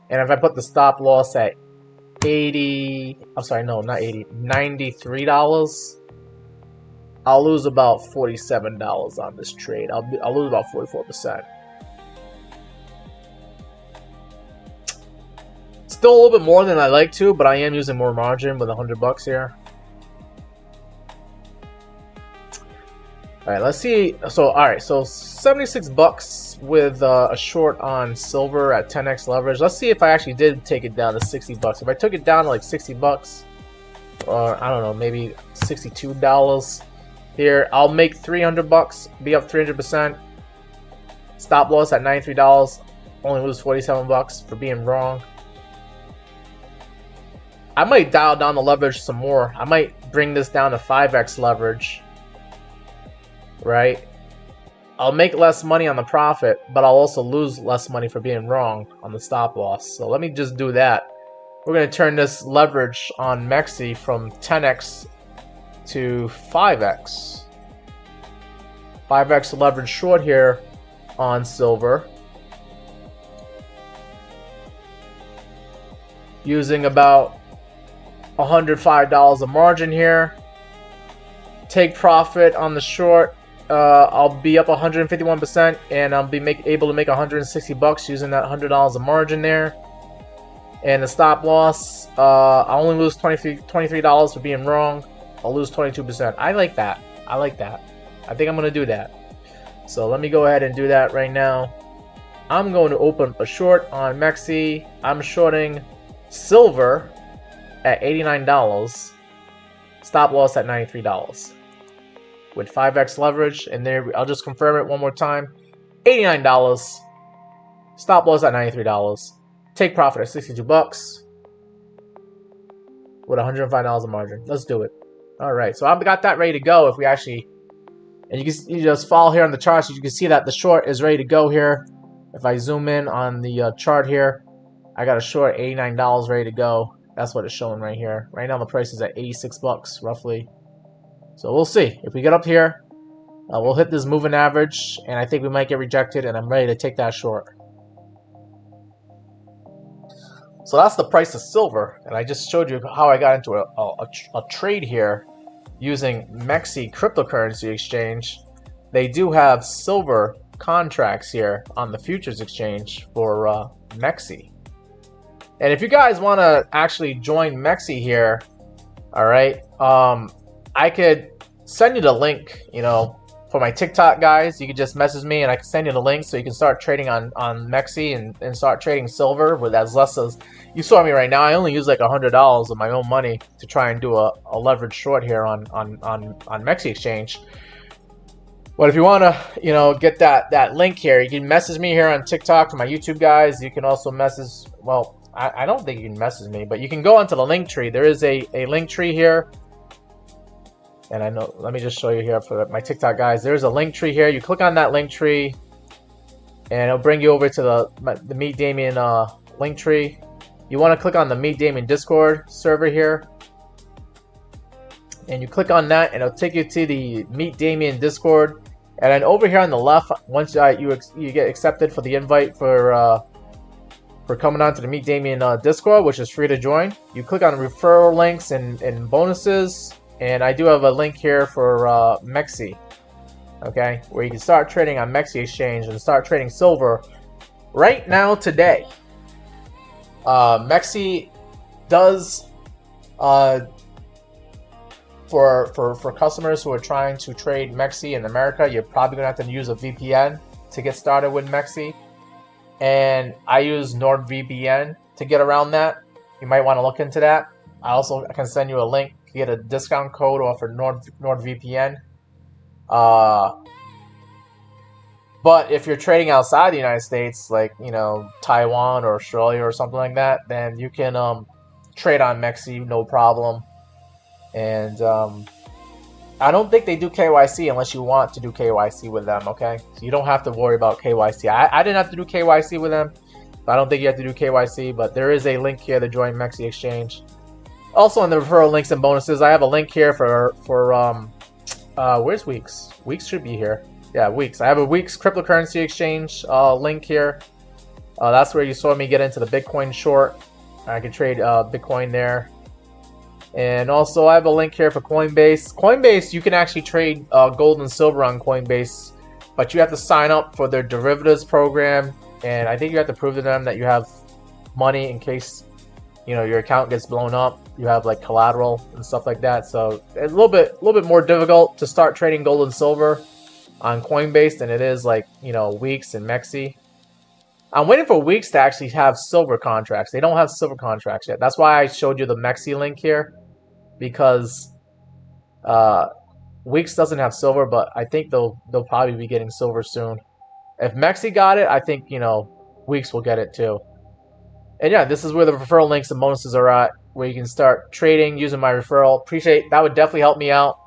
And if I put the stop loss at $93, I'll lose about $47 on this trade. I'll lose about 44%. Still a little bit more than I like to, but I am using more margin with 100 bucks here. All right, let's see. So, all right, so 76 bucks with a short on silver at 10x leverage. Let's see if I actually did take it down to 60 bucks. If I took it down to like 60 bucks, or I don't know, maybe $62 here, I'll make 300 bucks, be up 300%. Stop loss at $93, only lose 47 bucks for being wrong. I might dial down the leverage some more. I might bring this down to 5x leverage. Right? I'll make less money on the profit, but I'll also lose less money for being wrong on the stop loss. So let me just do that. We're going to turn this leverage on MEXC from 10x to 5x. 5x leverage short here on silver. Using about $105 a margin here. Take profit on the short. I'll be up 151%, and I'll be able to make 160 bucks using that $100 of margin there. And the stop loss, I only lose $23 for being wrong. I'll lose 22%. I like that. I like that. I think I'm going to do that. So let me go ahead and do that right now. I'm going to open a short on MEXC. I'm shorting silver at $89. Stop loss at $93. With 5x leverage, and there I'll just confirm it one more time. $89. Stop loss at $93. Take profit at 62 bucks with $105 of margin. Let's do it. All right, so I've got that ready to go. If we actually, and you just follow here on the chart, so you can see that the short is ready to go here. If I zoom in on the chart here, I got a short $89 ready to go. That's what it's showing right here. Right now the price is at 86 bucks roughly. So we'll see. If we get up here, we'll hit this moving average, and I think we might get rejected, and I'm ready to take that short. So that's the price of silver, and I just showed you how I got into a trade here using MEXC cryptocurrency exchange. They do have silver contracts here on the futures exchange for MEXC. And if you guys want to actually join MEXC here, all right, I could send you the link, you know, for my TikTok guys. You can just message me and I can send you the link so you can start trading on MEXC and start trading silver with as less as, you saw me right now, I only use like $100 of my own money to try and do a leverage short here on MEXC exchange. But if you want to, you know, get that link here, you can message me here on TikTok for my YouTube guys. You can also message, well, I don't think you can message me, but you can go onto the link tree. There is a link tree here. And I know, let me just show you here for my TikTok guys. There's a link tree here. You click on that link tree, and it'll bring you over to the Meet Damien link tree. You want to click on the Meet Damien Discord server here, and you click on that, and it'll take you to the Meet Damien Discord. And then over here on the left, once you get accepted for the invite for coming on to the Meet Damien Discord, which is free to join, you click on referral links and bonuses. And I do have a link here for MEXC, okay, where you can start trading on MEXC exchange and start trading silver right now today. MEXC does for customers who are trying to trade MEXC in America, you're probably gonna have to use a VPN to get started with MEXC. And I use NordVPN to get around that. You might want to look into that. I can send you a link. Get a discount code off of NordVPN. But if you're trading outside the United States, like, you know, Taiwan or Australia or something like that, then you can trade on MEXC, no problem. And I don't think they do KYC unless you want to do KYC with them, okay? So you don't have to worry about KYC. I didn't have to do KYC with them, but I don't think you have to do KYC. But there is a link here to join MEXC exchange. Also, in the referral links and bonuses, I have a link here for where's WEEX? WEEX should be here. Yeah, WEEX. I have a WEEX cryptocurrency exchange link here. That's where you saw me get into the Bitcoin short. I can trade Bitcoin there. And also, I have a link here for Coinbase. Coinbase, you can actually trade gold and silver on Coinbase, but you have to sign up for their derivatives program. And I think you have to prove to them that you have money in case, you know, your account gets blown up. You have like collateral and stuff like that. So it's a little bit more difficult to start trading gold and silver on Coinbase than it is like, you know, WEEX and MEXC. I'm waiting for WEEX to actually have silver contracts. They don't have silver contracts yet. That's why I showed you the MEXC link here, because WEEX doesn't have silver, but I think they'll probably be getting silver soon. If MEXC got it, I think, you know, WEEX will get it too. And yeah, this is where the referral links and bonuses are at, where you can start trading using my referral. Appreciate that. Would definitely help me out.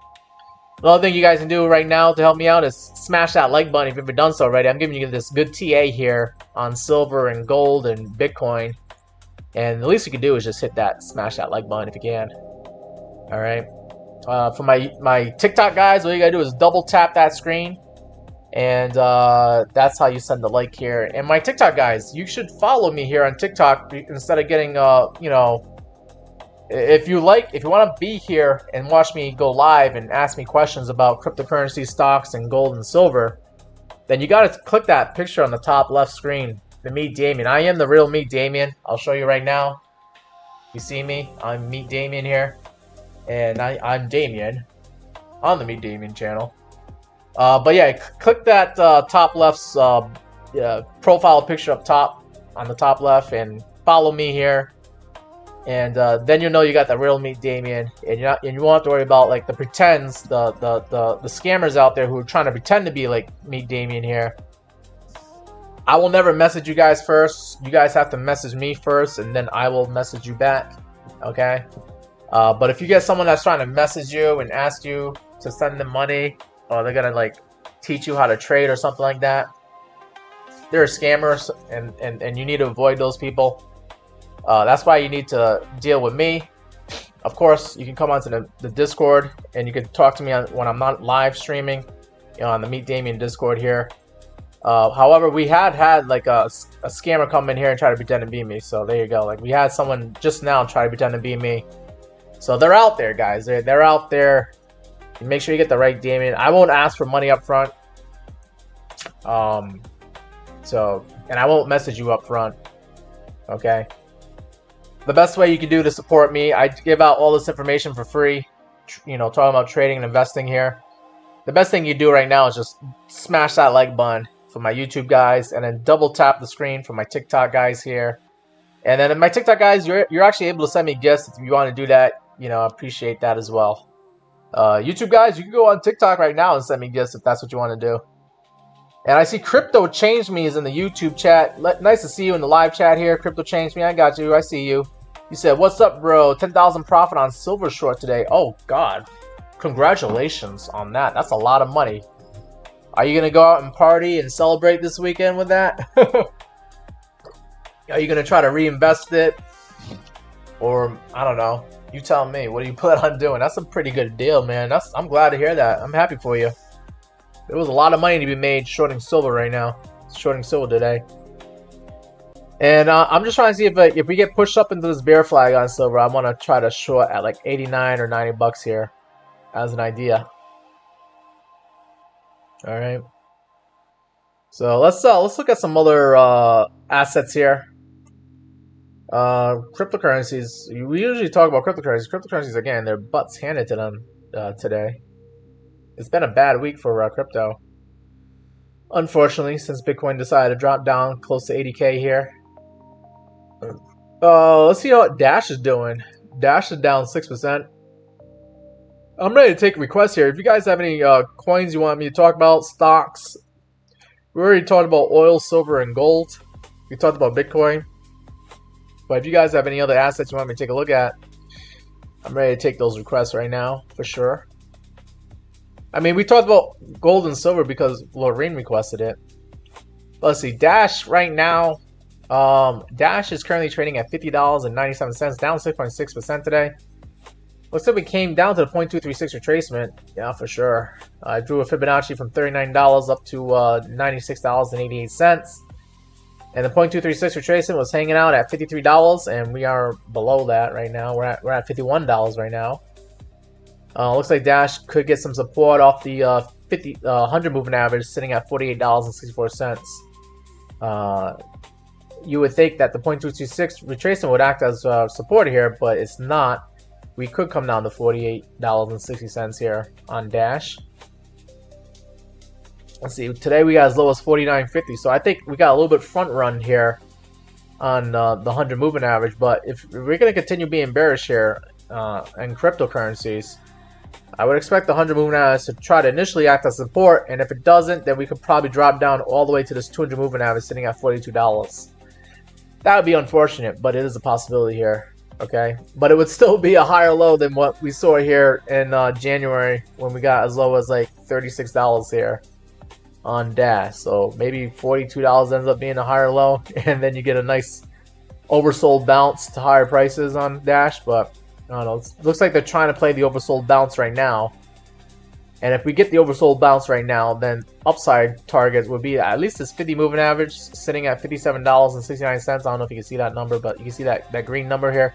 Another thing you guys can do right now to help me out is smash that like button if you've done so already. I'm giving you this good TA here on silver and gold and Bitcoin. And the least you can do is just smash that like button if you can. All right. For my TikTok guys, all you gotta do is double tap that screen. And that's how you send the like here. And my TikTok guys, you should follow me here on TikTok instead of getting, you know, if you want to be here and watch me go live and ask me questions about cryptocurrency, stocks, and gold and silver, then you got to click that picture on the top left screen, the Meet Damien. I am the real Meet Damien. I'll show you right now. You see me? I'm Meet Damien here. And I'm Damien on the Meet Damien channel. But yeah, click that top left's profile picture up top on the top left and follow me here. And then you know you got the real Meet Damien, and you won't have to worry about like the pretends, the scammers out there who are trying to pretend to be like Meet Damien here. I will never message you guys first. You guys have to message me first, and then I will message you back. Okay? But if you get someone that's trying to message you and ask you to send them money, or they're gonna like teach you how to trade or something like that, they're scammers, and you need to avoid those people. That's why you need to deal with me. Of course, you can come onto the Discord, and you can talk to me when I'm not live streaming, on the Meet Damien Discord here. However, we had like a scammer come in here and try to pretend to be me. So there you go. Like we had someone just now try to pretend to be me. So they're out there, guys. They're out there. Make sure you get the right Damien. I won't ask for money up front. And I won't message you up front. Okay. The best way you can do to support me, I give out all this information for free. Talking about trading and investing here. The best thing you do right now is just smash that like button for my YouTube guys, and then double tap the screen for my TikTok guys here. And then in my TikTok guys, you're actually able to send me gifts if you want to do that. I appreciate that as well. YouTube guys, you can go on TikTok right now and send me gifts if that's what you want to do. And I see Crypto Change Me is in the YouTube chat. Nice to see you in the live chat here. Crypto Change Me, I got you. I see you. You said, "What's up, bro? 10,000 profit on silver short today." Oh God, congratulations on that. That's a lot of money. Are you gonna go out and party and celebrate this weekend with that? Are you gonna try to reinvest it, or I don't know? You tell me. What do you plan on doing? That's a pretty good deal, man. I'm glad to hear that. I'm happy for you. There was a lot of money to be made shorting silver right now. Shorting silver today. And I'm just trying to see if we get pushed up into this bear flag on silver, I want to try to short at like 89 or 90 bucks here as an idea. All right. So let's look at some other assets here. Cryptocurrencies. We usually talk about cryptocurrencies. Cryptocurrencies, again, their butts handed to them today. It's been a bad week for crypto. Unfortunately, since Bitcoin decided to drop down close to 80K here. Let's see what Dash is doing. Dash is down 6%. I'm ready to take requests here. If you guys have any coins you want me to talk about, stocks. We already talked about oil, silver, and gold. We talked about Bitcoin. But if you guys have any other assets you want me to take a look at, I'm ready to take those requests right now, for sure. I mean, we talked about gold and silver because Lorraine requested it. Let's see, Dash right now. Dash is currently trading at $50.97, down 6.6% today. Looks like we came down to the 0.236 retracement. Yeah, for sure. I drew a Fibonacci from $39 up to $96.88. And the 0.236 retracement was hanging out at $53, and we are below that right now. We're at $51 right now. Looks like Dash could get some support off the 100 moving average, sitting at $48.64. You would think that the 0.226 retracement would act as support here, but it's not. We could come down to $48.60 here on Dash. Let's see. Today we got as low as $49.50, so I think we got a little bit front run here on the 100 moving average. But if we're going to continue being bearish here in cryptocurrencies, I would expect the 100 moving average to try to initially act as support, and if it doesn't, then we could probably drop down all the way to this 200 moving average sitting at $42. That would be unfortunate, but it is a possibility here. Okay, but it would still be a higher low than what we saw here in January when we got as low as like $36 here on Dash. So maybe $42 ends up being a higher low, and then you get a nice oversold bounce to higher prices on Dash. But I don't know, it looks like they're trying to play the oversold bounce right now. And if we get the oversold bounce right now, then upside target would be at least this 50 moving average sitting at $57.69. I don't know if you can see that number, but you can see that green number here.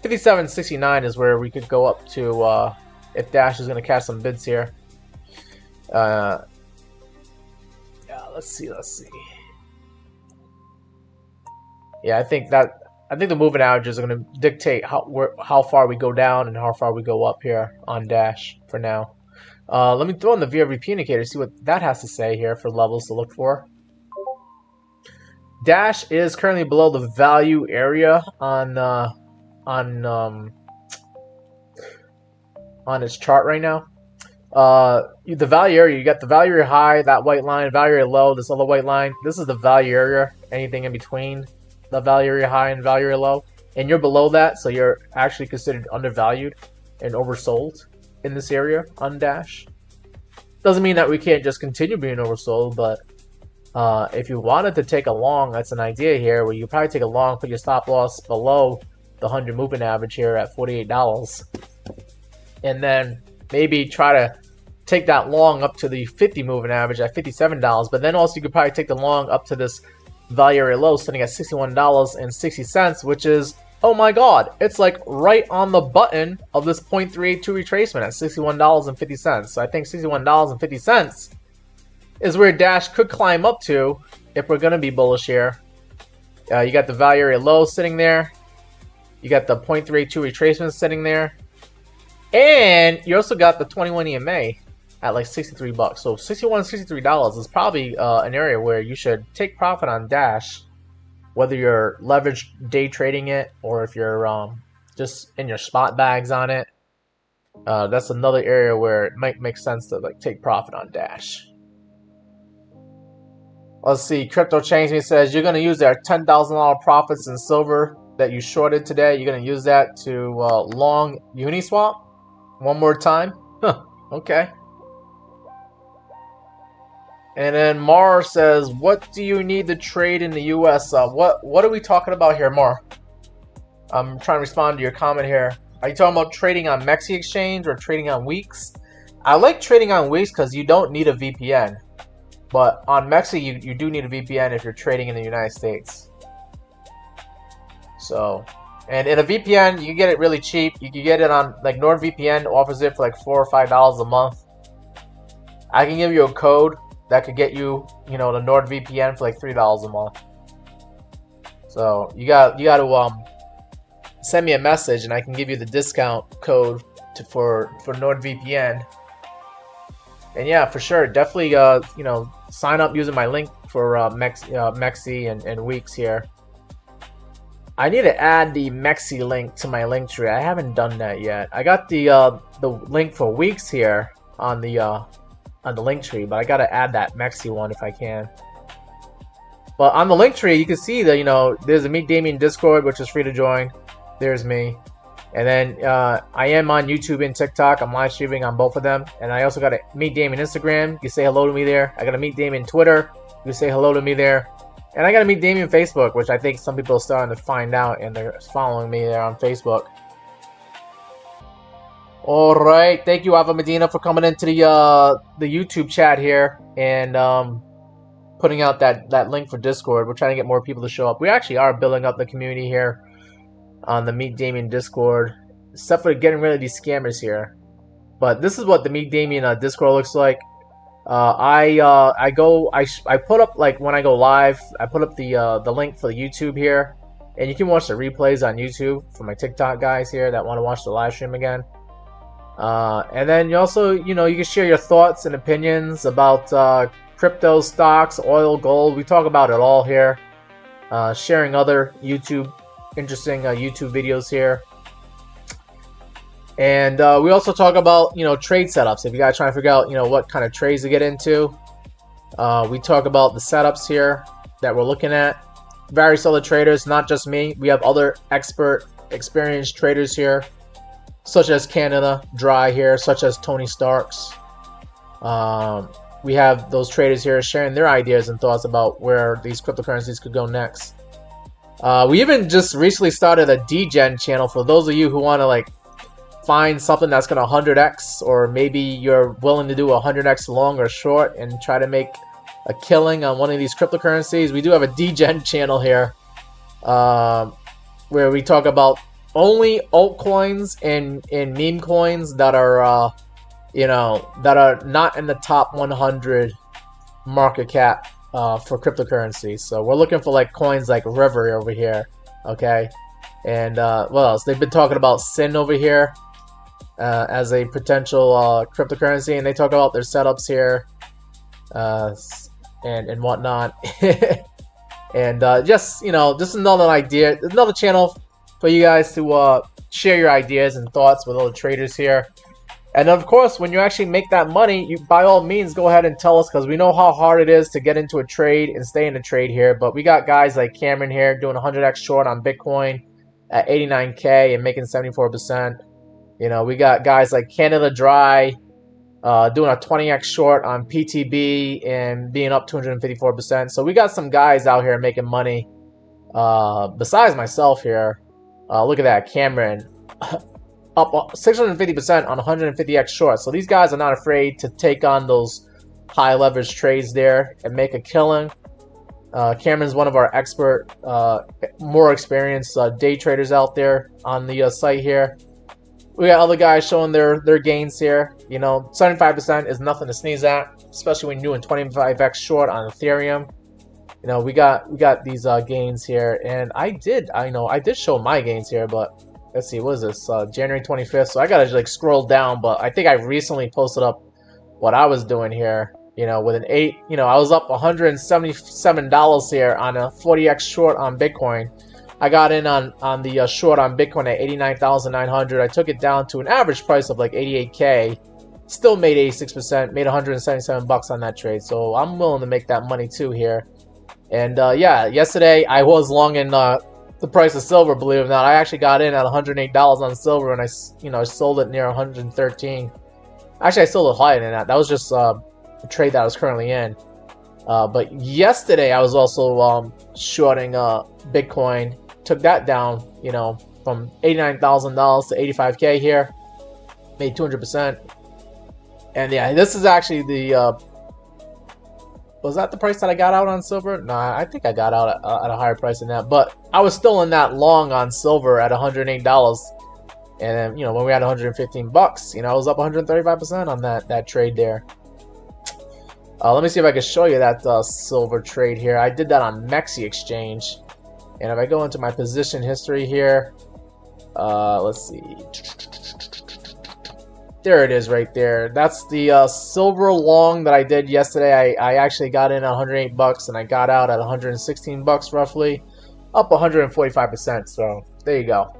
57.69 is where we could go up to if Dash is going to catch some bids here. Yeah, let's see. Yeah, I think the moving averages are going to dictate how far we go down and how far we go up here on Dash for now. Let me throw in the VRVP indicator, see what that has to say here for levels to look for. Dash is currently below the value area on its chart right now. the value area, you got the value area high, that white line, value area low, this other white line. This is the value area, anything in between the value area high and value area low. And you're below that, so you're actually considered undervalued and oversold in this area on Dash. Doesn't mean that we can't just continue being oversold, but if you wanted to take a long, that's an idea here, where you probably take a long, put your stop loss below the 100 moving average here at $48. And then maybe try to take that long up to the 50 moving average at $57. But then also you could probably take the long up to this value area low sitting at $61.60, which is, oh my god, it's like right on the button of this 0.382 retracement at $61.50. So I think $61.50 is where Dash could climb up to if we're going to be bullish here. You got the value area low sitting there. You got the 0.32 retracement sitting there. And you also got the 21 EMA at like $63. So $61, $63 is probably an area where you should take profit on Dash, whether you're leverage day trading it or if you're just in your spot bags on it. That's another area where it might make sense to like take profit on Dash. Let's see. Crypto Change Me says you're going to use their $10,000 profits in silver that you shorted today. You're going to use that to long Uniswap one more time. Huh. Okay. And then Mar says, what do you need to trade in the US? What are we talking about here, Mar? I'm trying to respond to your comment here. Are you talking about trading on MEXC exchange or trading on WEEX? I like trading on WEEX because you don't need a VPN. But on MEXC, you do need a VPN if you're trading in the United States. So, and in a VPN, you get it really cheap. You can get it on, like NordVPN offers it for like $4 or $5 a month. I can give you a code that could get you, the NordVPN for like $3 a month. So you got to send me a message and I can give you the discount code for NordVPN. And yeah, for sure, definitely sign up using my link for MEXC and WEEX here. I need to add the MEXC link to my link tree. I haven't done that yet. I got the link for WEEX here on the link tree, but I gotta add that MEXC one if I can. But on the link tree, you can see that there's a Meet Damien Discord, which is free to join. There's me, and then I am on YouTube and TikTok. I'm live streaming on both of them, and I also got a Meet Damien Instagram. You can say hello to me there. I got a Meet Damien Twitter. You can say hello to me there. And I got to Meet Damien Facebook, which I think some people are starting to find out, and they're following me there on Facebook. All right, thank you, Ava Medina, for coming into the YouTube chat here and putting out that link for Discord. We're trying to get more people to show up. We actually are building up the community here on the Meet Damien Discord, except for getting rid of these scammers here. But this is what the Meet Damien Discord looks like. I put up, like, when I go live, I put up the link for the YouTube here, and you can watch the replays on YouTube for my TikTok guys here that want to watch the live stream again. And then you also, you can share your thoughts and opinions about crypto, stocks, oil, gold. We talk about it all here. Sharing other interesting YouTube videos here. And we also talk about, trade setups. If you guys trying to figure out, what kind of trades to get into, we talk about the setups here that we're looking at. Various other traders, not just me. We have other experienced traders here, such as Canada Dry here, such as Tony Starks. We have those traders here sharing their ideas and thoughts about where these cryptocurrencies could go next. We even just recently started a DGen channel for those of you who want to find something that's going to 100x, or maybe you're willing to do 100x long or short and try to make a killing on one of these cryptocurrencies. We do have a DGen channel here where we talk about only altcoins and meme coins that are that are not in the top 100 market cap for cryptocurrencies. So we're looking for coins like River over here, okay? And what else? They've been talking about Sin over here as a potential cryptocurrency, and they talk about their setups here and whatnot. And just another idea, another channel for you guys to share your ideas and thoughts with other traders here. And of course, when you actually make that money, you by all means go ahead and tell us, because we know how hard it is to get into a trade and stay in a trade here. But we got guys like Cameron here doing 100x short on Bitcoin at 89K and making 74%. You know, we got guys like Canada Dry doing a 20x short on PTB and being up 254%. So we got some guys out here making money. Besides myself here, look at that, Cameron. Up 650% on 150x short. So these guys are not afraid to take on those high leverage trades there and make a killing. Cameron's one of our expert, more experienced day traders out there on the site here. We got other guys showing their gains here. You know, 75% is nothing to sneeze at, especially when you're doing 25x short on Ethereum. You know, we got these gains here, and I did show my gains here, but let's see, what is this? January 25th. So I gotta like scroll down, but I think I recently posted up what I was doing here. You know, with an I was up $177 here on a 40x short on Bitcoin. I got in on the short on Bitcoin at 89,900. I took it down to an average price of like 88K. Still made 86%, made 177 bucks on that trade. So I'm willing to make that money too here. And yeah, yesterday I was long in the price of silver, believe it or not. I actually got in at $108 on silver, and I sold it near 113. Actually, I sold it higher than that. That was just a trade that I was currently in. But yesterday I was also shorting Bitcoin. Took that down, you know, from $89,000 to 85K here. Made 200%. And yeah, this is actually the was that the price that I got out on silver? Nah, I think I got out at a higher price than that. But I was still in that long on silver at $108. And you know, when we had 115 bucks, you know, I was up 135% on that trade there. Let me see if I can show you that silver trade here. I did that on MEXC exchange. And if I go into my position history here, let's see. There it is right there. That's the silver long that I did yesterday. I actually got in at 108 bucks and I got out at 116 bucks roughly, up 145%. So there you go.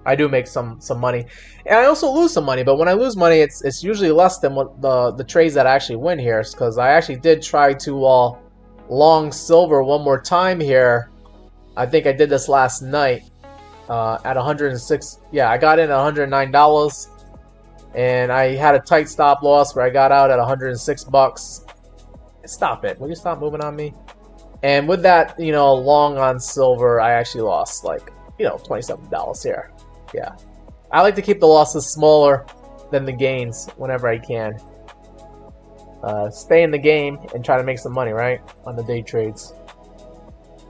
I do make some money, and I also lose some money. But when I lose money, it's usually less than what the trades that I actually win here, because I actually did try to long silver one more time here. I think I did this last night at 106. Yeah, I got in at $109. And I had a tight stop loss where I got out at 106 bucks. Stop it. Will you stop moving on me? And with that, you know, long on silver, I actually lost like, you know, $27 here. Yeah. I like to keep the losses smaller than the gains whenever I can. Stay in the game and try to make some money, right? On the day trades.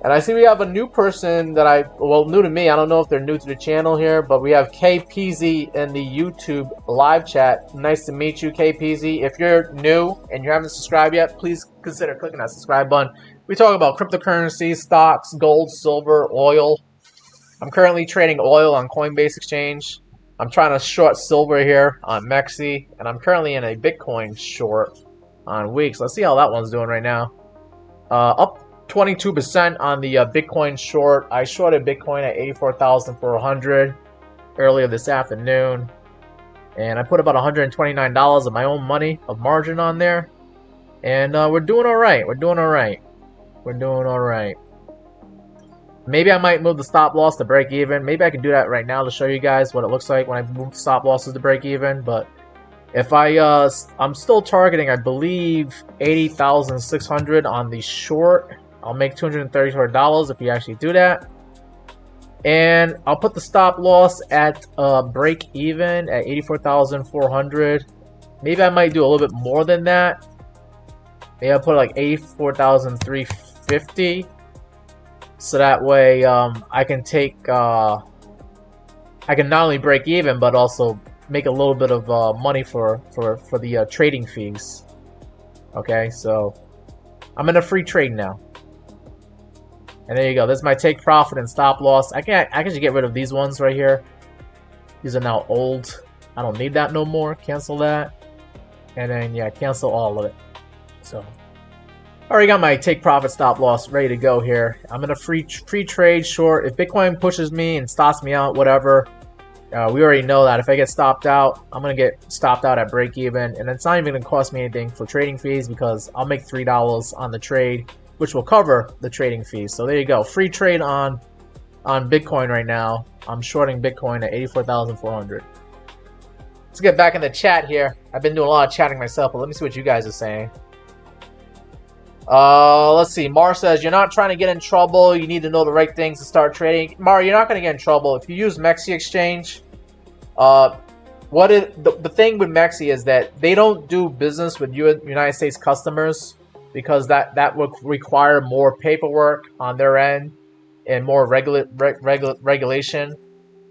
And I see we have a new person that new to me. I don't know if they're new to the channel here, but we have KPZ in the YouTube live chat. Nice to meet you, KPZ. If you're new and you haven't subscribed yet, please consider clicking that subscribe button. We talk about cryptocurrency, stocks, gold, silver, oil. I'm currently trading oil on Coinbase Exchange. I'm trying to short silver here on MEXC, and I'm currently in a Bitcoin short on WEEX. Let's see how that one's doing right now. Up 22% on the Bitcoin short. I shorted Bitcoin at 84,400 earlier this afternoon, and I put about $129 of my own money of margin on there, and we're doing all right. We're doing all right. We're doing all right. Maybe I might move the stop loss to break even. Maybe I can do that right now to show you guys what it looks like when I move the stop losses to break even. But if I'm still targeting, I believe 80,600 on the short. I'll make $234 if you actually do that. And I'll put the stop loss at break even at 84,400. Maybe I might do a little bit more than that. Maybe I'll put like 84,350. So that way I can take, I can not only break even, but also make a little bit of money for the trading fees. Okay, so I'm in a free trade now. And there you go. This is my take profit and stop loss. I can just get rid of these ones right here. These are now old. I don't need that no more. Cancel that. And then, yeah, cancel all of it. So, I already got my take profit stop loss ready to go here. I'm in a free trade short. If Bitcoin pushes me and stops me out, whatever, We already know that if I get stopped out, I'm gonna get stopped out at break even, and it's not even gonna cost me anything for trading fees because I'll make $3 on the trade, which will cover the trading fees. So there you go, free trade on Bitcoin right now. I'm shorting Bitcoin at 84,400. Let's get back in the chat here. I've been doing a lot of chatting myself, but let me see what you guys are saying. Let's see. Mar says, you're not trying to get in trouble. You need to know the right things to start trading. Mar, you're not going to get in trouble. If you use MEXC exchange, the thing with MEXC is that they don't do business with United States customers because that would require more paperwork on their end and more regulation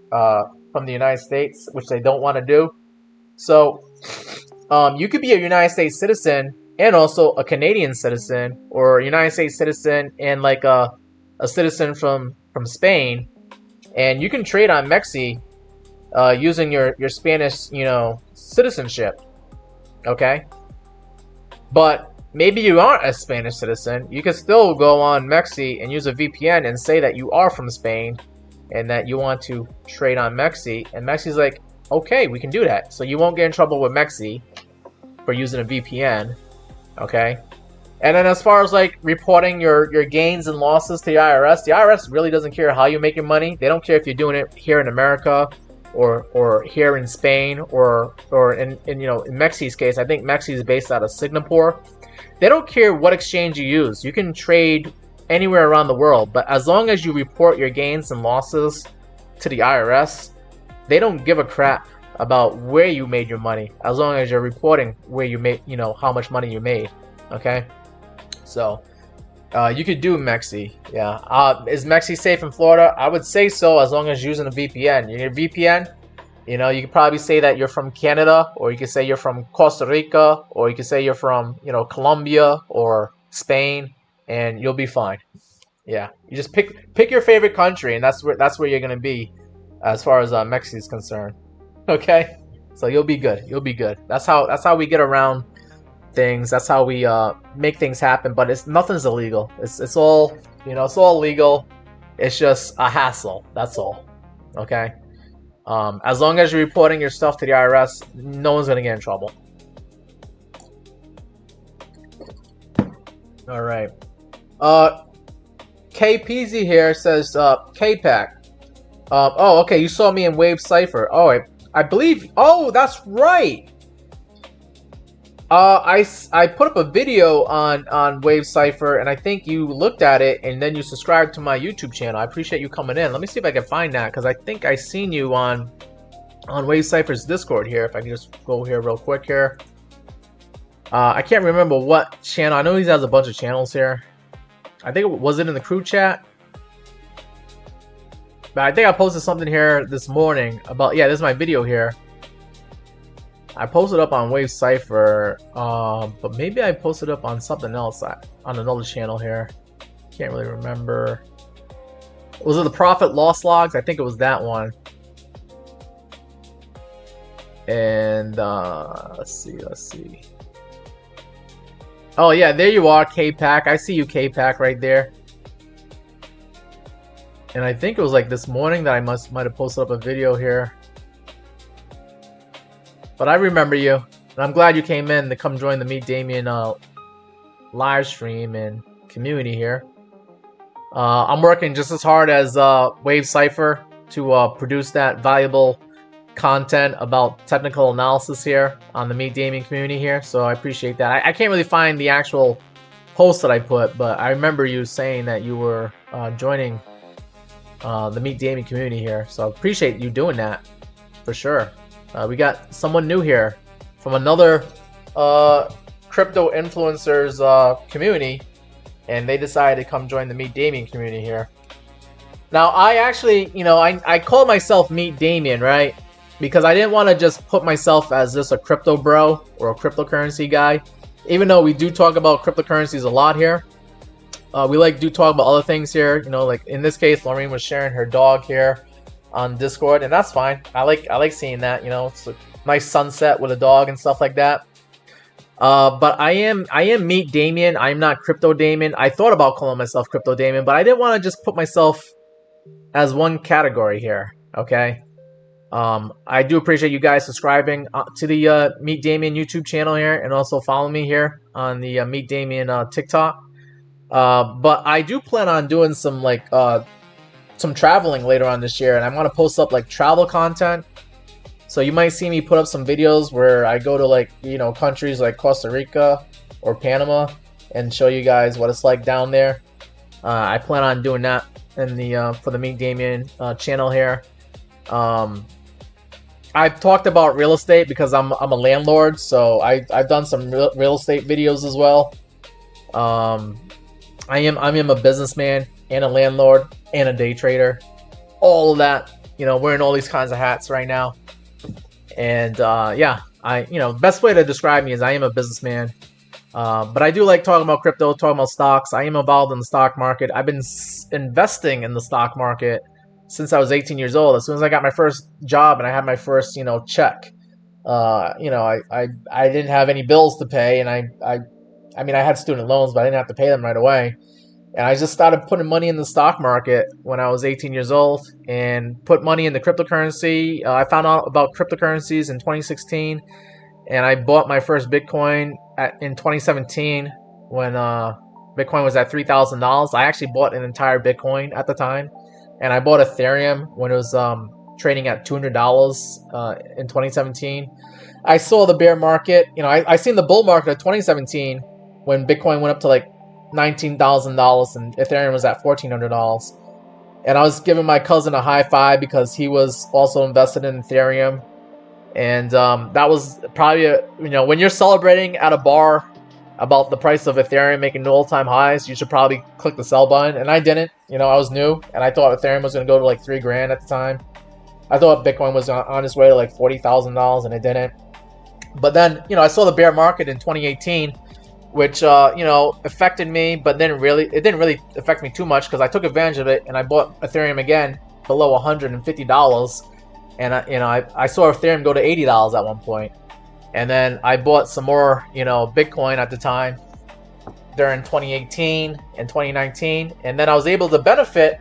from the United States, which they don't want to do. So you could be a United States citizen and also a Canadian citizen, or a United States citizen and like a citizen from Spain, and you can trade on MEXC using your Spanish, citizenship. Okay, but maybe you aren't a Spanish citizen. You can still go on MEXC and use a VPN and say that you are from Spain and that you want to trade on MEXC, and MEXC's like, okay, we can do that. So you won't get in trouble with MEXC for using a VPN. Okay, and then as far as like reporting your gains and losses to the IRS really doesn't care how you make your money. They don't care if you're doing it here in America or here in Spain or in MEXC's case. I think MEXC is based out of Singapore. They don't care what exchange you use. You can trade anywhere around the world, but as long as you report your gains and losses to the IRS, they don't give a crap about where you made your money, as long as you're reporting where you made, how much money you made. Okay, so you could do MEXC. Yeah, is MEXC safe in Florida? I would say so, as long as you're using a VPN. You need a VPN. You could probably say that you're from Canada, or you could say you're from Costa Rica, or you could say you're from Colombia or Spain, and you'll be fine. Yeah, you just pick your favorite country, and that's where you're gonna be, as far as MEXC is concerned. Okay, so you'll be good. You'll be good. That's how we get around things. That's how we make things happen. But nothing's illegal. It's all it's all legal. It's just a hassle. That's all. Okay. As long as you're reporting your stuff to the IRS, no one's gonna get in trouble. All right. KPZ here says KPAC. Oh, okay. You saw me in Wave Cipher. Oh, I believe. Oh, that's right. I put up a video on Wave Cipher, and I think you looked at it, and then you subscribed to my YouTube channel. I appreciate you coming in. Let me see if I can find that, because I think I seen you on Wave Cipher's Discord here. If I can just go here real quick here. I can't remember what channel. I know he has a bunch of channels here. I think was it in the crew chat. But I think I posted something here this morning about, yeah, this is my video here. I posted up on Wave Cipher, but maybe I posted up on something else on another channel here. Can't really remember. Was it the Profit Loss Logs? I think it was that one. And let's see. Oh yeah, there you are, KPAC. I see you, KPAC, right there. And I think it was like this morning that I might have posted up a video here. But I remember you, and I'm glad you came in to come join the Meet Damien live stream and community here. I'm working just as hard as Wave Cipher to produce that valuable content about technical analysis here on the Meet Damien community here, so I appreciate that. I can't really find the actual post that I put, but I remember you saying that you were joining the Meet Damien community here, so I appreciate you doing that for sure. We got someone new here from another crypto influencers community, and they decided to come join the Meet Damien community here. Now, I actually, I call myself Meet Damien, right? Because I didn't want to just put myself as just a crypto bro or a cryptocurrency guy. Even though we do talk about cryptocurrencies a lot here. We do talk about other things here. Like in this case, Lorraine was sharing her dog here on Discord, and that's fine. I like seeing that. It's a nice sunset with a dog and stuff like that. But I am Meet Damien. I'm not Crypto Damien. I thought about calling myself Crypto Damien, but I didn't want to just put myself as one category here. Okay. I do appreciate you guys subscribing to the Meet Damien YouTube channel here, and also follow me here on the Meet Damien TikTok. But I do plan on doing some some traveling later on this year, and I'm gonna post up like travel content. So you might see me put up some videos where I go to like, you know, countries like Costa Rica or Panama and show you guys what it's like down there. I plan on doing that in the for the Meet Damien channel here. I've talked about real estate because I'm a landlord, so I've done some real estate videos as well. I am a businessman and a landlord and a day trader, all of that. You know, wearing all these kinds of hats right now. And yeah, best way to describe me is I am a businessman. But I do like talking about crypto, talking about stocks. I am involved in the stock market. I've been investing in the stock market since I was 18 years old. As soon as I got my first job and I had my first, check, I didn't have any bills to pay, and I mean, I had student loans, but I didn't have to pay them right away. And I just started putting money in the stock market when I was 18 years old and put money into cryptocurrency. I found out about cryptocurrencies in 2016, and I bought my first Bitcoin in 2017 when Bitcoin was at $3,000. I actually bought an entire Bitcoin at the time. And I bought Ethereum when it was trading at $200 in 2017. I saw the bear market. I seen the bull market of 2017 when Bitcoin went up to like $19,000 and Ethereum was at $1,400. And I was giving my cousin a high five because he was also invested in Ethereum. And that was probably when you're celebrating at a bar about the price of Ethereum making new all-time highs, you should probably click the sell button. And I didn't. I was new, and I thought Ethereum was going to go to like $3,000 at the time. I thought Bitcoin was on its way to like $40,000, and it didn't. But then, I saw the bear market in 2018, which affected me, but it didn't really affect me too much because I took advantage of it and I bought Ethereum again below $150, and I saw Ethereum go to $80 at one point. And then I bought some more, Bitcoin at the time during 2018 and 2019. And then I was able to benefit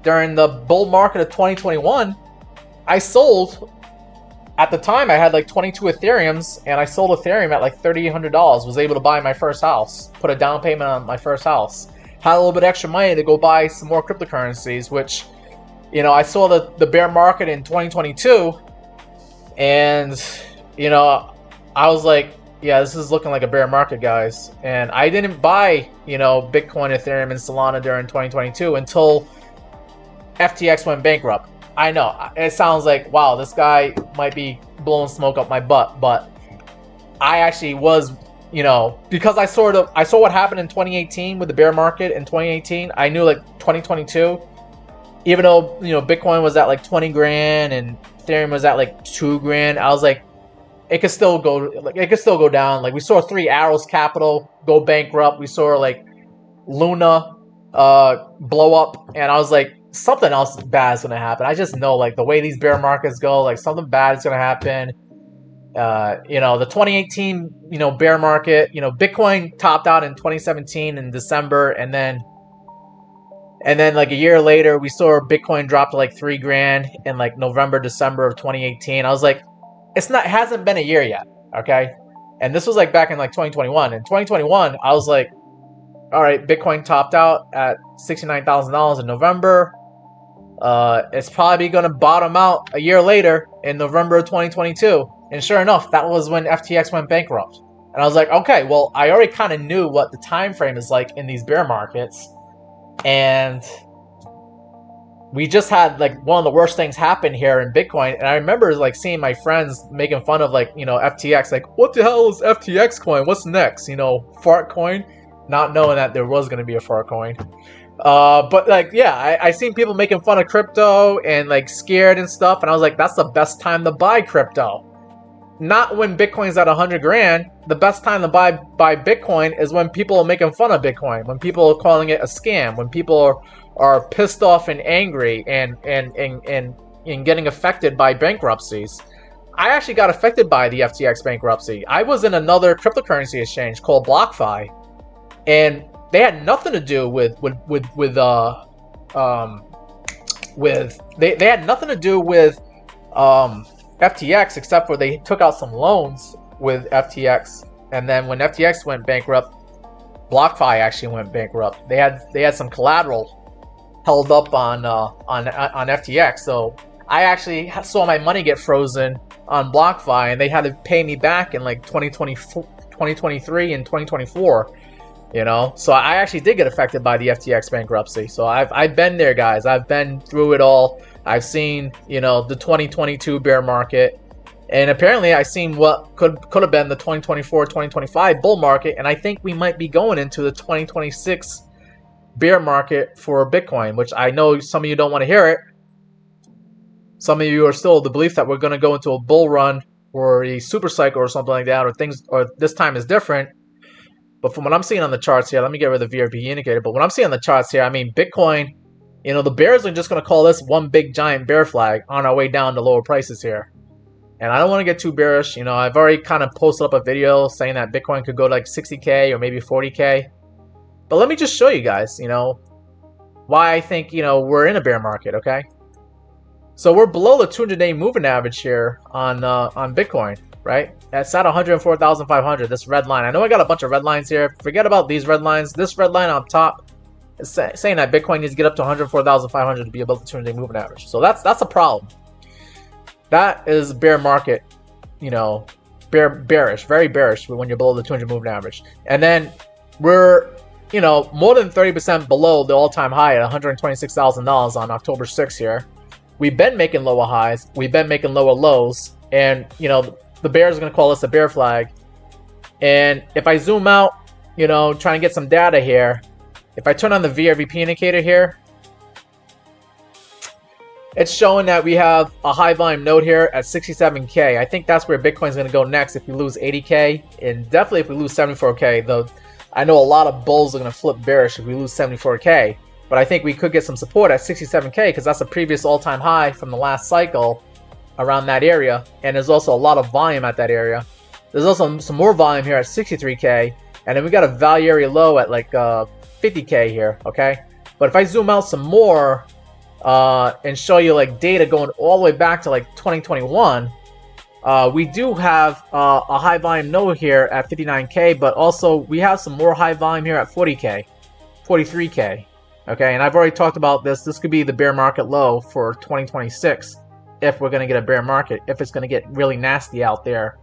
during the bull market of 2021. I sold, at the time I had like 22 Ethereums, and I sold Ethereum at like $3,800. Was able to buy my first house, put a down payment on my first house. Had a little bit extra money to go buy some more cryptocurrencies, which, I saw the bear market in 2022. And, I was like, yeah, this is looking like a bear market, guys. And I didn't buy, Bitcoin, Ethereum, and Solana during 2022 until FTX went bankrupt. I know, it sounds like, wow, this guy might be blowing smoke up my butt, but I actually was, because I saw what happened in 2018 with the bear market in 2018. I knew like 2022, even though, Bitcoin was at like 20 grand and Ethereum was at like 2 grand, I was like, it could still go down. Like, we saw 3 Arrows Capital go bankrupt. We saw like Luna blow up, and I was like, something else bad is gonna happen. I just know, like, the way these bear markets go, like, something bad is gonna happen. The 2018 bear market, Bitcoin topped out in 2017 in December, and then like a year later we saw Bitcoin drop to like 3 grand in like November, December of 2018. I was like, it hasn't been a year yet, okay? And this was like back in like 2021. In 2021, I was like, all right, Bitcoin topped out at $69,000 in November. It's probably going to bottom out a year later in November of 2022. And sure enough, that was when FTX went bankrupt. And I was like, okay, well, I already kind of knew what the time frame is like in these bear markets. And we just had like one of the worst things happen here in Bitcoin. And I remember like seeing my friends making fun of like, FTX, like, what the hell is FTX coin? What's next? Fart coin, not knowing that there was going to be a fart coin. But like, yeah, I seen people making fun of crypto and like scared and stuff. And I was like, that's the best time to buy crypto. Not when Bitcoin's at 100 grand. The best time to buy Bitcoin is when people are making fun of Bitcoin, when people are calling it a scam, when people are pissed off and angry and getting affected by bankruptcies. I actually got affected by the FTX bankruptcy. I was in another cryptocurrency exchange called BlockFi, and they had nothing to do they had nothing to do with FTX, except for they took out some loans with FTX, and then when FTX went bankrupt, BlockFi actually went bankrupt. They had some collateral held up on FTX, so I actually saw my money get frozen on BlockFi, and they had to pay me back in like 2023 and 2024. You know, so I actually did get affected by the FTX bankruptcy. So I've been there, guys. I've been through it all. I've seen, you know, the 2022 bear market, and apparently I've seen what could have been the 2024-2025 bull market, and I think we might be going into the 2026 bear market for Bitcoin, which I know some of you don't want to hear it. Some of you are still of the belief that we're going to go into a bull run or a super cycle or something like that, or this time is different. But from what I'm seeing on the charts here, let me get rid of the VRP indicator. But what I'm seeing on the charts here, I mean, Bitcoin, you know, the bears are just going to call this one big giant bear flag on our way down to lower prices here. And I don't want to get too bearish. You know, I've already kind of posted up a video saying that Bitcoin could go to like 60K or maybe 40K. But let me just show you guys, you know, why I think, you know, we're in a bear market, okay? So we're below the 200-day moving average here on Bitcoin, right? It's at 104,500, this red line. I know I got a bunch of red lines here. Forget about these red lines. This red line on top is saying that Bitcoin needs to get up to 104,500 to be above the 200-day moving average. So that's a problem. That is bear market, you know, bearish, very bearish when you're below the 200 moving average. And then we're, you know, more than 30% below the all-time high at $126,000 on October 6th here. We've been making lower highs. We've been making lower lows. And, you know, the bears are going to call this a bear flag. And if I zoom out, you know, trying to get some data here, if I turn on the VRVP indicator here, it's showing that we have a high volume node here at 67K. I think that's where Bitcoin's going to go next if we lose 80K, and definitely if we lose 74K. Though I know a lot of bulls are going to flip bearish if we lose 74K. But I think we could get some support at 67K because that's a previous all-time high from the last cycle around that area. And there's also a lot of volume at that area. There's also some more volume here at 63K. And then we got a value area low at like 50K here, okay? But if I zoom out some more and show you like data going all the way back to like 2021, we do have a high volume node here at 59K, but also we have some more high volume here at 40K, 43K. Okay, and I've already talked about this. This could be the bear market low for 2026 if we're going to get a bear market, if it's going to get really nasty out there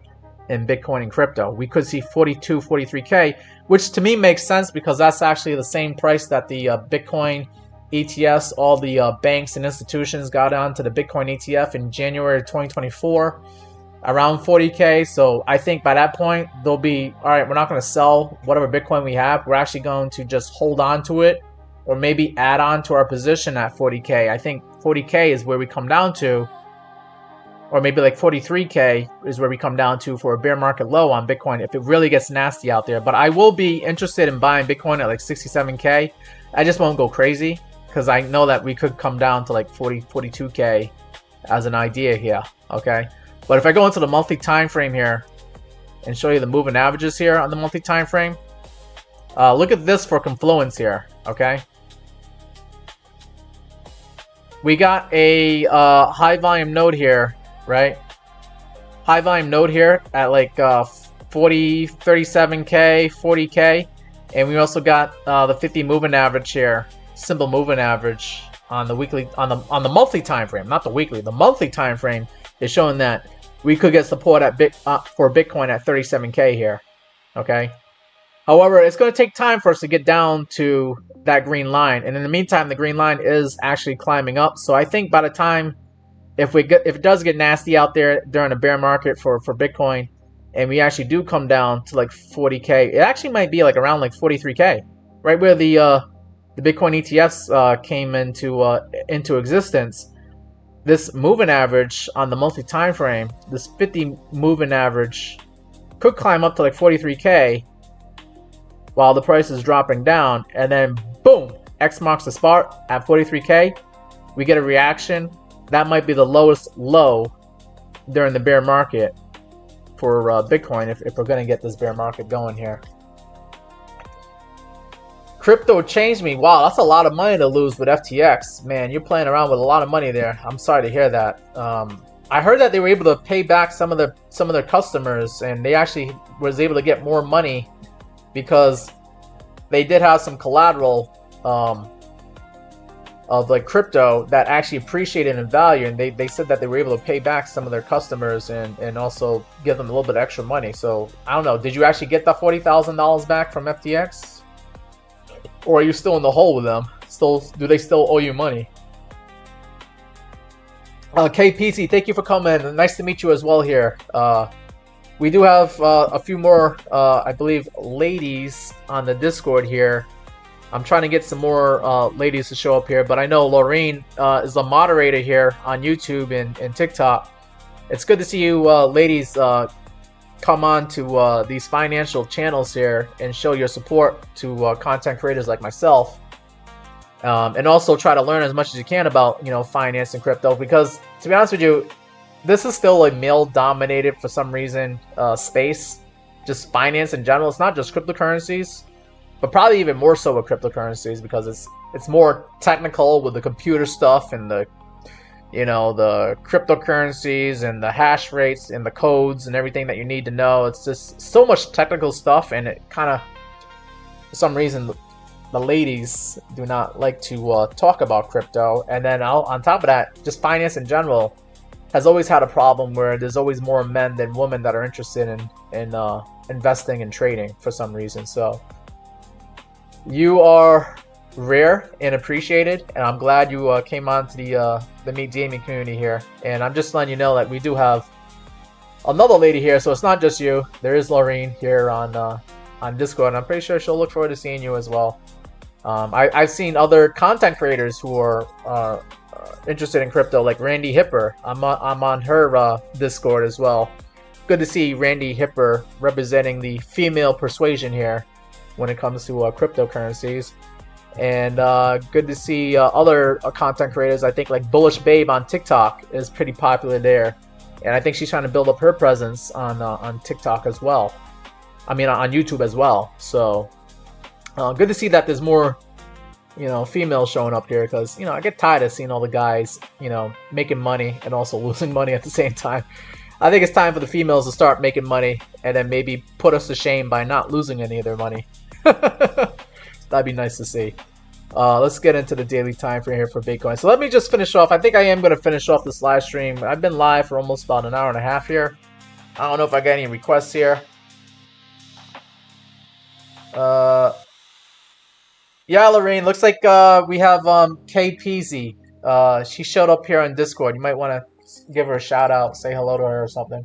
in Bitcoin and crypto. We could see 42, 43K, which to me makes sense because that's actually the same price that the Bitcoin ETFs, all the banks and institutions got onto the Bitcoin ETF in January 2024, around 40K. So I think by that point, they'll be, all right, we're not going to sell whatever Bitcoin we have. We're actually going to just hold on to it, or maybe add on to our position at 40K. I think 40K is where we come down to, or maybe like 43K is where we come down to for a bear market low on Bitcoin if it really gets nasty out there. But I will be interested in buying Bitcoin at like 67K. I just won't go crazy because I know that we could come down to like 40, 42K as an idea here, okay? But if I go into the monthly time frame here and show you the moving averages here on the monthly time frame, look at this for confluence here, okay? We got a high volume node here, right? High volume node here at like 40, 37K, 40K. And we also got the 50 moving average here, simple moving average on the weekly, on the monthly time frame, not the weekly. The monthly time frame is showing that we could get support at for Bitcoin at 37K here, okay? However, it's going to take time for us to get down to that green line. And in the meantime, the green line is actually climbing up. So I think by the time, if it does get nasty out there during a bear market for Bitcoin, and we actually do come down to like 40K, it actually might be like around like 43K, right where the Bitcoin ETFs came into existence. This moving average on the monthly time frame, this 50 moving average, could climb up to like 43K. While the price is dropping down, and then boom, X marks the spot at 43K. We get a reaction. That might be the lowest low during the bear market for Bitcoin if we're going to get this bear market going here. Crypto changed me. Wow, that's a lot of money to lose with FTX. Man, you're playing around with a lot of money there. I'm sorry to hear that. I heard that they were able to pay back some of their customers, and they actually was able to get more money because they did have some collateral of like crypto that actually appreciated in value, and they said that they were able to pay back some of their customers and also give them a little bit extra money. So I don't know, did you actually get that $40,000 back from FTX, or are you still in the hole with them? Do they still owe you money? KPC, thank you for coming. Nice to meet you as well here. We do have a few more, I believe, ladies on the Discord here. I'm trying to get some more ladies to show up here, but I know Lorraine is a moderator here on YouTube and TikTok. It's good to see you ladies come on to these financial channels here and show your support to content creators like myself. And also try to learn as much as you can about, you know, finance and crypto, because to be honest with you, this is still a male-dominated, for some reason, space. Just finance in general. It's not just cryptocurrencies, but probably even more so with cryptocurrencies, because it's more technical with the computer stuff and the, you know, the cryptocurrencies and the hash rates and the codes and everything that you need to know. It's just so much technical stuff, and it kind of, for some reason, the ladies do not like to talk about crypto. And then on top of that, just finance in general has always had a problem where there's always more men than women that are interested in investing and trading for some reason. So you are rare and appreciated, and I'm glad you came on to the Meet Damien community here. And I'm just letting you know that we do have another lady here, so it's not just you. There is Laureen here on Discord, and I'm pretty sure she'll look forward to seeing you as well. I've seen other content creators who are interested in crypto, like Randy Hipper. I'm on her Discord as well. Good to see Randy Hipper representing the female persuasion here when it comes to cryptocurrencies. And good to see other content creators. I think like Bullish Babe on TikTok is pretty popular there, and I think she's trying to build up her presence on TikTok as well. I mean, on YouTube as well. So good to see that there's more, you know, females showing up here, because, you know, I get tired of seeing all the guys, you know, making money and also losing money at the same time. I think it's time for the females to start making money and then maybe put us to shame by not losing any of their money. That'd be nice to see. Let's get into the daily time frame here for Bitcoin. So let me just finish off. I think I am going to finish off this live stream. I've been live for almost about an hour and a half here. I don't know if I got any requests here. Yeah, Lorraine, looks like we have KPZ. She showed up here on Discord. You might want to give her a shout out, say hello to her or something.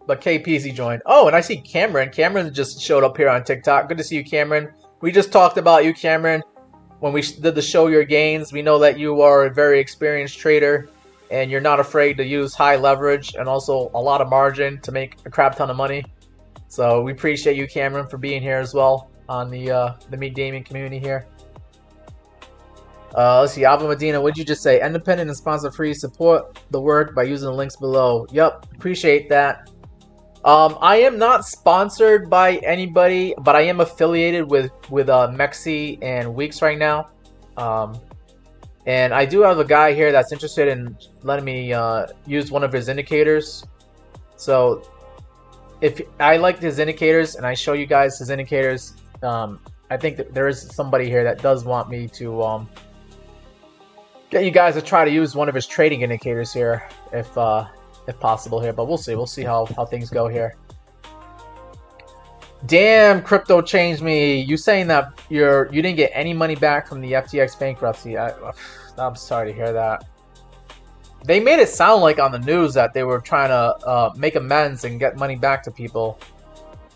But KPZ joined. Oh, and I see Cameron. Cameron just showed up here on TikTok. Good to see you, Cameron. We just talked about you, Cameron, when we did the Show Your Gains. We know that you are a very experienced trader, and you're not afraid to use high leverage and also a lot of margin to make a crap ton of money. So we appreciate you, Cameron, for being here as well on the Meet Damien community here. Let's see, Alva Medina, what'd you just say? Independent and sponsor-free. Support the work by using the links below. Yep, appreciate that. I am not sponsored by anybody, but I am affiliated with MEXC and WEEX right now. And I do have a guy here that's interested in letting me use one of his indicators. So if I like his indicators and I show you guys his indicators, I think that there is somebody here that does want me to get you guys to try to use one of his trading indicators here, if possible here. But we'll see. We'll see how things go here. Damn, crypto changed me. You saying that you didn't get any money back from the FTX bankruptcy? I'm sorry to hear that. They made it sound like on the news that they were trying to make amends and get money back to people.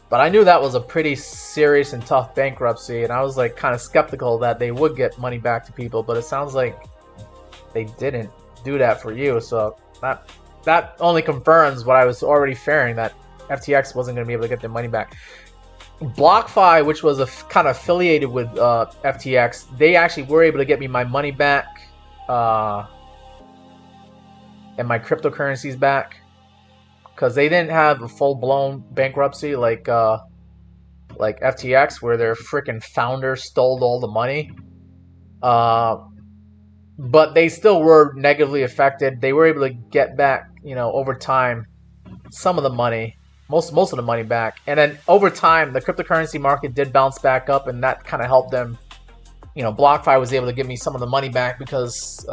But I knew that was a pretty serious and tough bankruptcy, and I was like kind of skeptical that they would get money back to people. But it sounds like they didn't do that for you. So that only confirms what I was already fearing, that FTX wasn't going to be able to get their money back. BlockFi, which was kind of affiliated with FTX, they actually were able to get me my money back. And my cryptocurrencies back, because they didn't have a full-blown bankruptcy like FTX, where their freaking founder stole all the money. but they still were negatively affected. They were able to get back, over time, some of the money, most of the money back, and then over time, the cryptocurrency market did bounce back up, and that kind of helped them. BlockFi was able to give me some of the money back because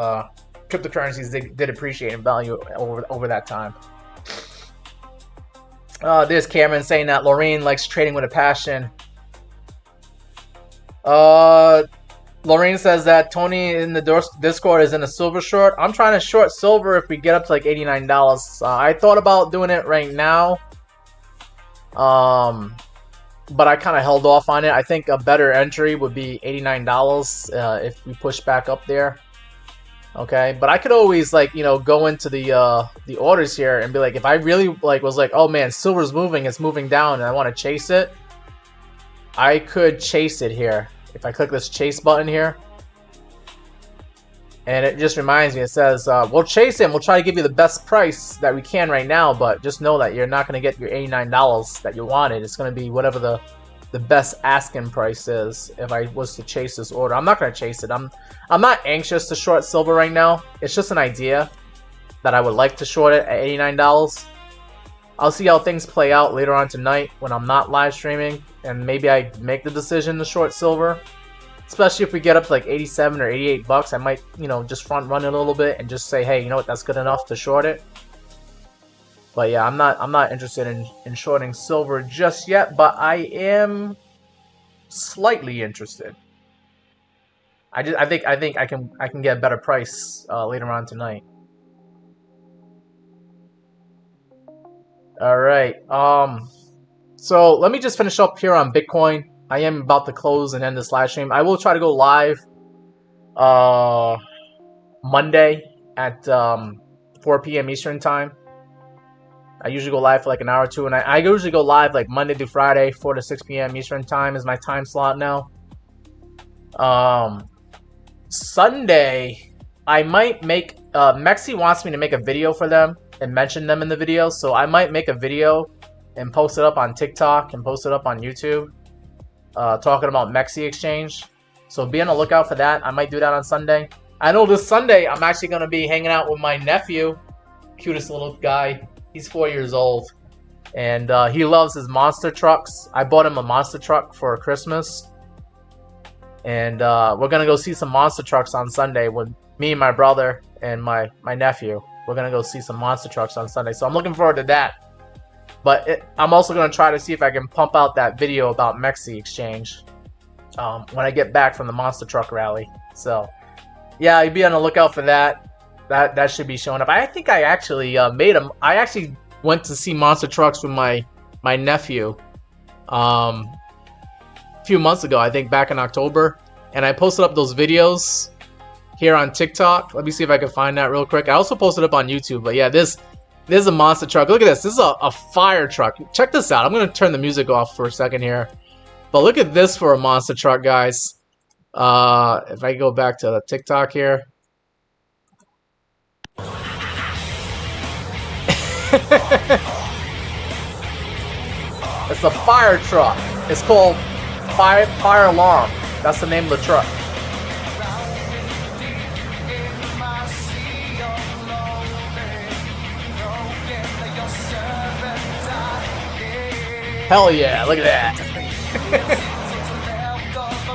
cryptocurrencies did appreciate in value over that time. There's Cameron saying that Lorraine likes trading with a passion. Lorraine says that Tony in the Discord is in a silver short. I'm trying to short silver if we get up to like $89. I thought about doing it right now, but I kind of held off on it. I think a better entry would be $89 if we push back up there. Okay, but I could always go into the orders here and be like, if I really was like, oh man, silver's moving, it's moving down, and I want to chase it, I could chase it here. If I click this chase button here, and it just reminds me, it says, we'll chase it and we'll try to give you the best price that we can right now, but just know that you're not going to get your $89 that you wanted. It's going to be whatever the best asking price is if I was to chase this order. I'm not going to chase it. I'm not anxious to short silver right now. It's just an idea that I would like to short it at $89. I'll see how things play out later on tonight when I'm not live streaming, and maybe I make the decision to short silver. Especially if we get up to like 87 or 88 bucks, I might, just front run it a little bit and just say, hey, you know what, that's good enough to short it. But yeah, I'm not interested in shorting silver just yet, but I am slightly interested. I think I can get a better price later on tonight. All right. So let me just finish up here on Bitcoin. I am about to close and end this live stream. I will try to go live Monday at 4 p.m. Eastern time. I usually go live for like an hour or two, and I usually go live like Monday through Friday, 4 to 6 p.m. Eastern time is my time slot now. Sunday, I might make MEXC wants me to make a video for them and mention them in the video, so I might make a video and post it up on TikTok and post it up on YouTube, talking about MEXC exchange. So be on the lookout for that. I might do that on Sunday. I know this Sunday I'm actually going to be hanging out with my nephew, cutest little guy. He's 4 years old, and he loves his monster trucks. I bought him a monster truck for Christmas, and we're gonna go see some monster trucks on Sunday with me and my brother and my nephew. We're gonna go see some monster trucks on Sunday, so I'm looking forward to that. But I'm also gonna try to see if I can pump out that video about MEXC exchange when I get back from the monster truck rally. So yeah, you'd be on the lookout for that. That should be showing up. I think I actually made them. I actually went to see monster trucks with my nephew a few months ago. I think back in October, and I posted up those videos here on TikTok. Let me see if I can find that real quick. I also posted up on YouTube. But yeah, this is a monster truck. Look at this. This is a fire truck. Check this out. I'm gonna turn the music off for a second here. But look at this for a monster truck, guys. If I go back to the TikTok here. It's a fire truck. It's called Fire Alarm. That's the name of the truck. Hell yeah, look at that.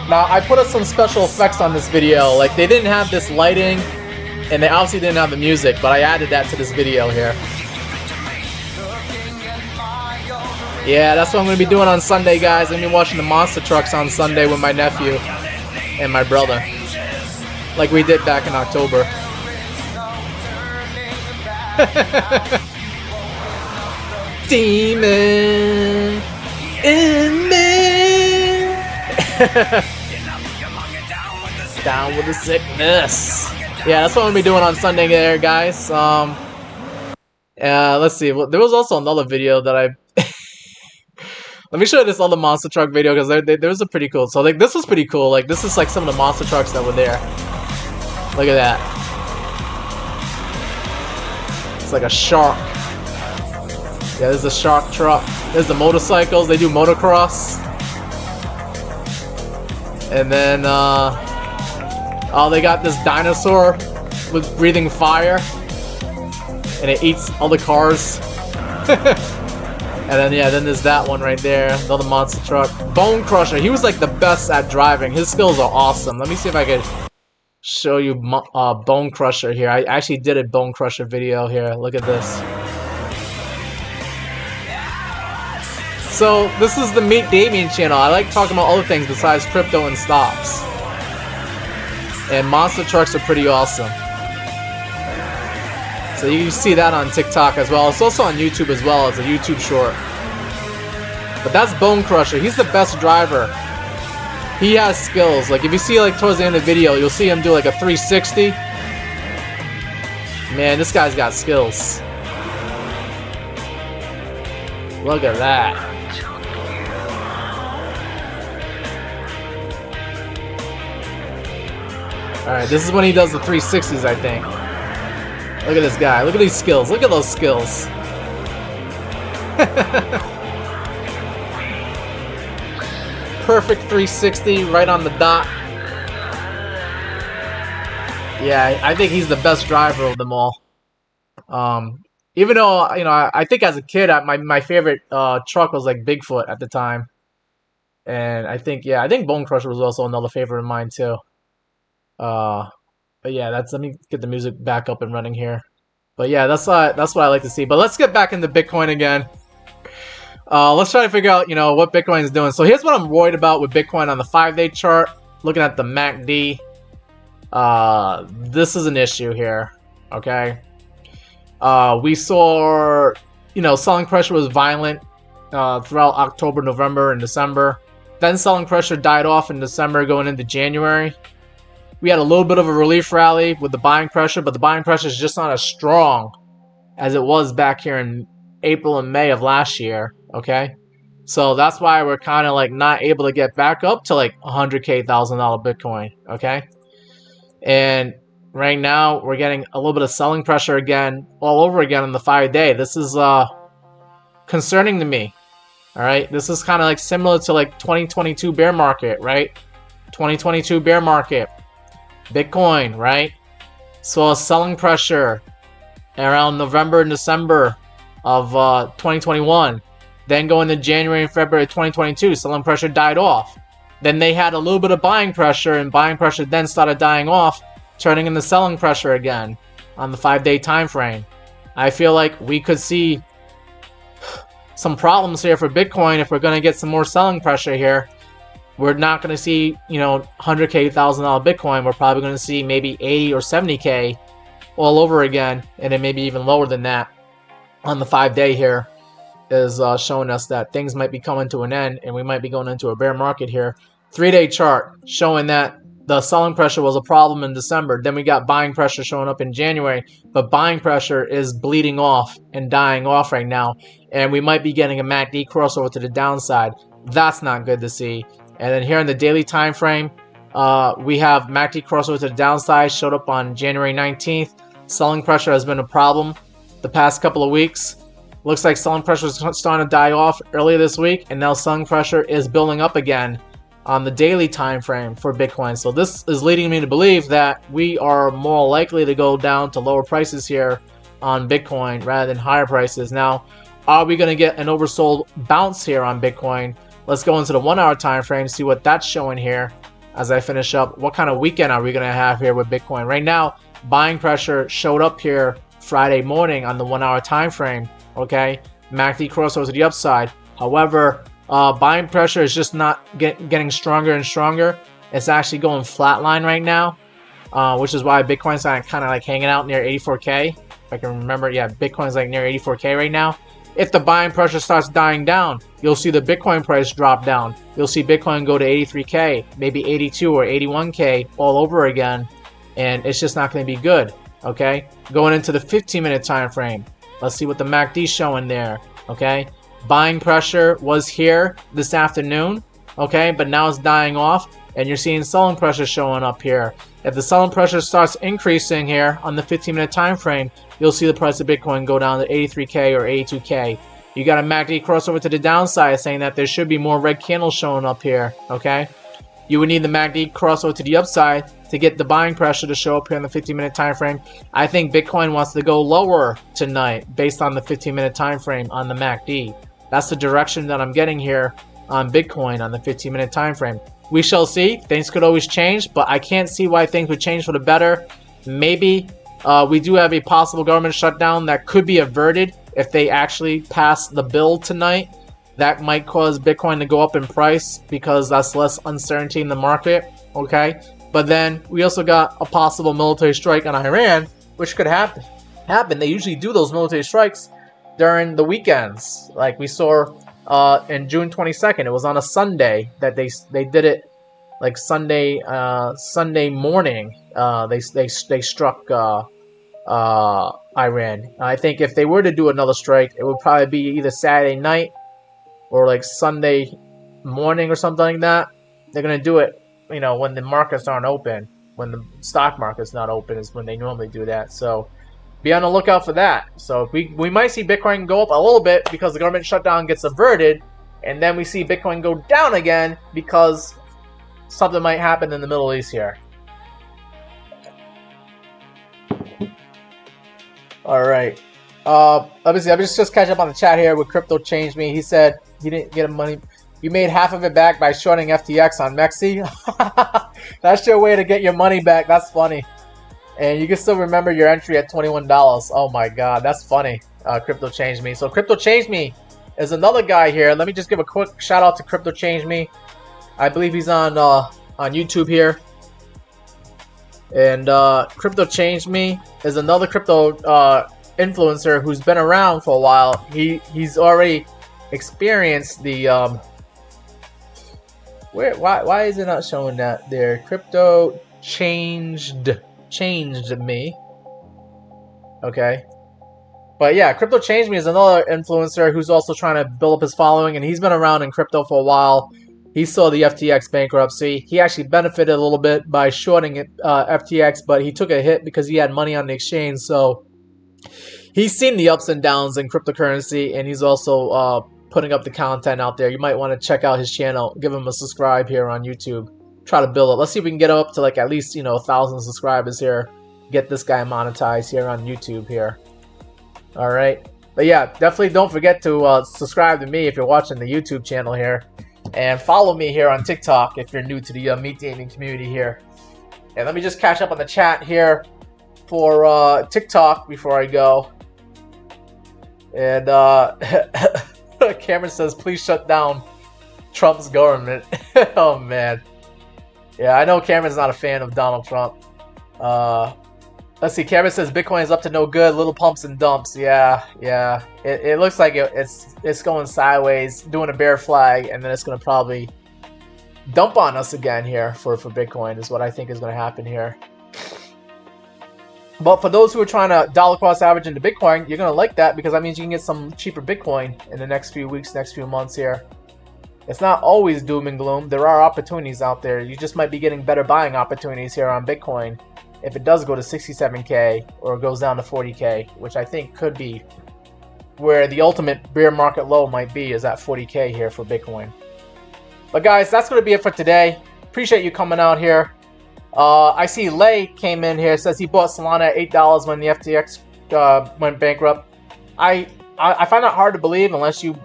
Now, I put up some special effects on this video. Like, they didn't have this lighting, and they obviously didn't have the music, but I added that to this video here. Yeah, that's what I'm going to be doing on Sunday, guys. I'm going to be watching the monster trucks on Sunday with my nephew and my brother, like we did back in October. Demon in me. Down with the sickness. Yeah, that's what I'm going to be doing on Sunday there, guys. Let's see. Well, there was also another video that I... Let me show you this other monster truck video, because there was a pretty cool. So like, this was pretty cool. Like, this is like some of the monster trucks that were there. Look at that. It's like a shark. Yeah, there's a shark truck. There's the motorcycles. They do motocross. And then Oh, they got this dinosaur with breathing fire, and it eats all the cars. And then, yeah, then there's that one right there, another monster truck. Bone Crusher, he was like the best at driving. His skills are awesome. Let me see if I could show you Bone Crusher here. I actually did a Bone Crusher video here. Look at this. So, this is the Meet Damien channel. I like talking about other things besides crypto and stocks. And monster trucks are pretty awesome. So you see that on TikTok as well. It's also on YouTube as well as a YouTube short. But that's Bone Crusher. He's the best driver. He has skills. Like if you see like towards the end of the video, you'll see him do like a 360. Man, this guy's got skills. Look at that. Alright, this is when he does the 360s, I think. Look at this guy. Look at these skills. Look at those skills. Perfect 360 right on the dot. Yeah, I think he's the best driver of them all. Even though, you know, I think as a kid, my favorite truck was like Bigfoot at the time. And I think, yeah, I think Bone Crusher was also another favorite of mine too. But yeah, let me get the music back up and running here. But yeah, that's what I like to see. But let's get back into Bitcoin again. Let's try to figure out, you know, what Bitcoin is doing. So here's what I'm worried about with Bitcoin on the 5-day chart. Looking at the MACD, this is an issue here. Okay, we saw, you know, selling pressure was violent throughout October, November, and December. Then selling pressure died off in December, going into January. We had a little bit of a relief rally with the buying pressure, but the buying pressure is just not as strong as it was back here in April and May of last year, okay? So that's why we're kind of like not able to get back up to like $100K, $1,000 Bitcoin, okay? And right now we're getting a little bit of selling pressure again, all over again on the 5-day. This is concerning to me, all right? This is kind of like similar to like 2022 bear market, right? 2022 bear market. Bitcoin, right? So selling pressure around November and December of 2021. Then going to January and February of 2022, selling pressure died off. Then they had a little bit of buying pressure, and buying pressure then started dying off, turning into selling pressure again on the 5-day time frame. I feel like we could see some problems here for Bitcoin if we're going to get some more selling pressure here. We're not going to see, you know, $100K, $1,000 Bitcoin. We're probably going to see maybe 80 or 70K all over again, and then maybe even lower than that on the 5-day here is showing us that things might be coming to an end, and we might be going into a bear market here. 3-day chart showing that the selling pressure was a problem in December. Then we got buying pressure showing up in January, but buying pressure is bleeding off and dying off right now, and we might be getting a MACD crossover to the downside. That's not good to see. And then here in the daily time frame, we have MACD crossover to the downside, showed up on January 19th. Selling pressure has been a problem the past couple of weeks. Looks like selling pressure is starting to die off earlier this week, and now selling pressure is building up again on the daily time frame for Bitcoin. So this is leading me to believe that we are more likely to go down to lower prices here on Bitcoin rather than higher prices. Now, are we going to get an oversold bounce here on Bitcoin? Let's go into the 1-hour time frame, see what that's showing here as I finish up. What kind of weekend are we going to have here with Bitcoin? Right now, buying pressure showed up here Friday morning on the 1-hour time frame, okay? MACD crossover to the upside. However, buying pressure is just not getting stronger and stronger. It's actually going flatline right now, which is why Bitcoin's kind of like hanging out near 84K. If I can remember, yeah, Bitcoin's like near 84K right now. If the buying pressure starts dying down, you'll see the Bitcoin price drop down. You'll see Bitcoin go to 83K, maybe 82 or 81K all over again, and it's just not going to be good, okay? Going into the 15-minute time frame, let's see what the MACD is showing there, okay? Buying pressure was here this afternoon, okay, but now it's dying off, and you're seeing selling pressure showing up here. If the selling pressure starts increasing here on the 15-minute time frame, you'll see the price of Bitcoin go down to 83K or 82K. You got a MACD crossover to the downside saying that there should be more red candles showing up here, okay? you would need the MACD crossover to the upside to get the buying pressure to show up here in the 15-minute time frame. I think Bitcoin wants to go lower tonight based on the 15-minute time frame on the MACD. That's the direction that I'm getting here on Bitcoin on the 15-minute time frame. We shall see. Things could always change, but I can't see why things would change for the better. Maybe we do have a possible government shutdown that could be averted if they actually pass the bill tonight. That might cause Bitcoin to go up in price because that's less uncertainty in the market, okay? But then we also got a possible military strike on Iran, which could happen. They usually do those military strikes during the weekends. Like we saw in June 22nd, it was on a Sunday that they did it. Like Sunday morning, they struck Iran. I think if they were to do another strike, it would probably be either Saturday night or like Sunday morning or something like that. They're gonna do it, you know, when the markets aren't open, when the stock market's not open is when they normally do that. So be on the lookout for that. So we might see Bitcoin go up a little bit because the government shutdown gets averted, and then we see Bitcoin go down again because something might happen in the Middle East here. All right. Let me see. I'm just catch up on the chat here with Crypto Changed Me. He said he didn't get money. You made half of it back by shorting FTX on MEXC. That's your way to get your money back. That's funny. And you can still remember your entry at $21. Oh my God, that's funny. Crypto Changed Me. So Crypto Changed Me is another guy here. Let me just give a quick shout out to Crypto Changed Me. I believe he's on YouTube here. And Crypto Changed Me is another crypto influencer who's been around for a while. He's already experienced the why is it not showing that there? Crypto changed me. Okay. But yeah, Crypto Changed Me is another influencer who's also trying to build up his following, and he's been around in crypto for a while. He saw the FTX bankruptcy. He actually benefited a little bit by shorting it, FTX, but he took a hit because he had money on the exchange. So he's seen the ups and downs in cryptocurrency, and he's also putting up the content out there. You might want to check out his channel. Give him a subscribe here on YouTube. Try to build it. Let's see if we can get up to like at least 1,000 subscribers here. Get this guy monetized here on YouTube here. All right. But yeah, definitely don't forget to subscribe to me if you're watching the YouTube channel here. And follow me here on TikTok if you're new to the Meet Damien community here. And let me just catch up on the chat here for TikTok before I go. And Cameron says, please shut down Trump's government. Oh, man. Yeah, I know Cameron's not a fan of Donald Trump. Let's see. Cameron says Bitcoin is up to no good. Little pumps and dumps. Yeah. It looks like it's going sideways, doing a bear flag, and then it's going to probably dump on us again here for Bitcoin is what I think is going to happen here. But for those who are trying to dollar cost average into Bitcoin, you're going to like that because that means you can get some cheaper Bitcoin in the next few weeks, next few months here. It's not always doom and gloom. There are opportunities out there. You just might be getting better buying opportunities here on Bitcoin if it does go to 67K or goes down to 40K, which I think could be where the ultimate bear market low might be, is at 40K here for Bitcoin. But guys, that's going to be it for today. Appreciate you coming out here. I see Lay came in here, says he bought Solana at $8 when the FTX went bankrupt. I find that hard to believe unless you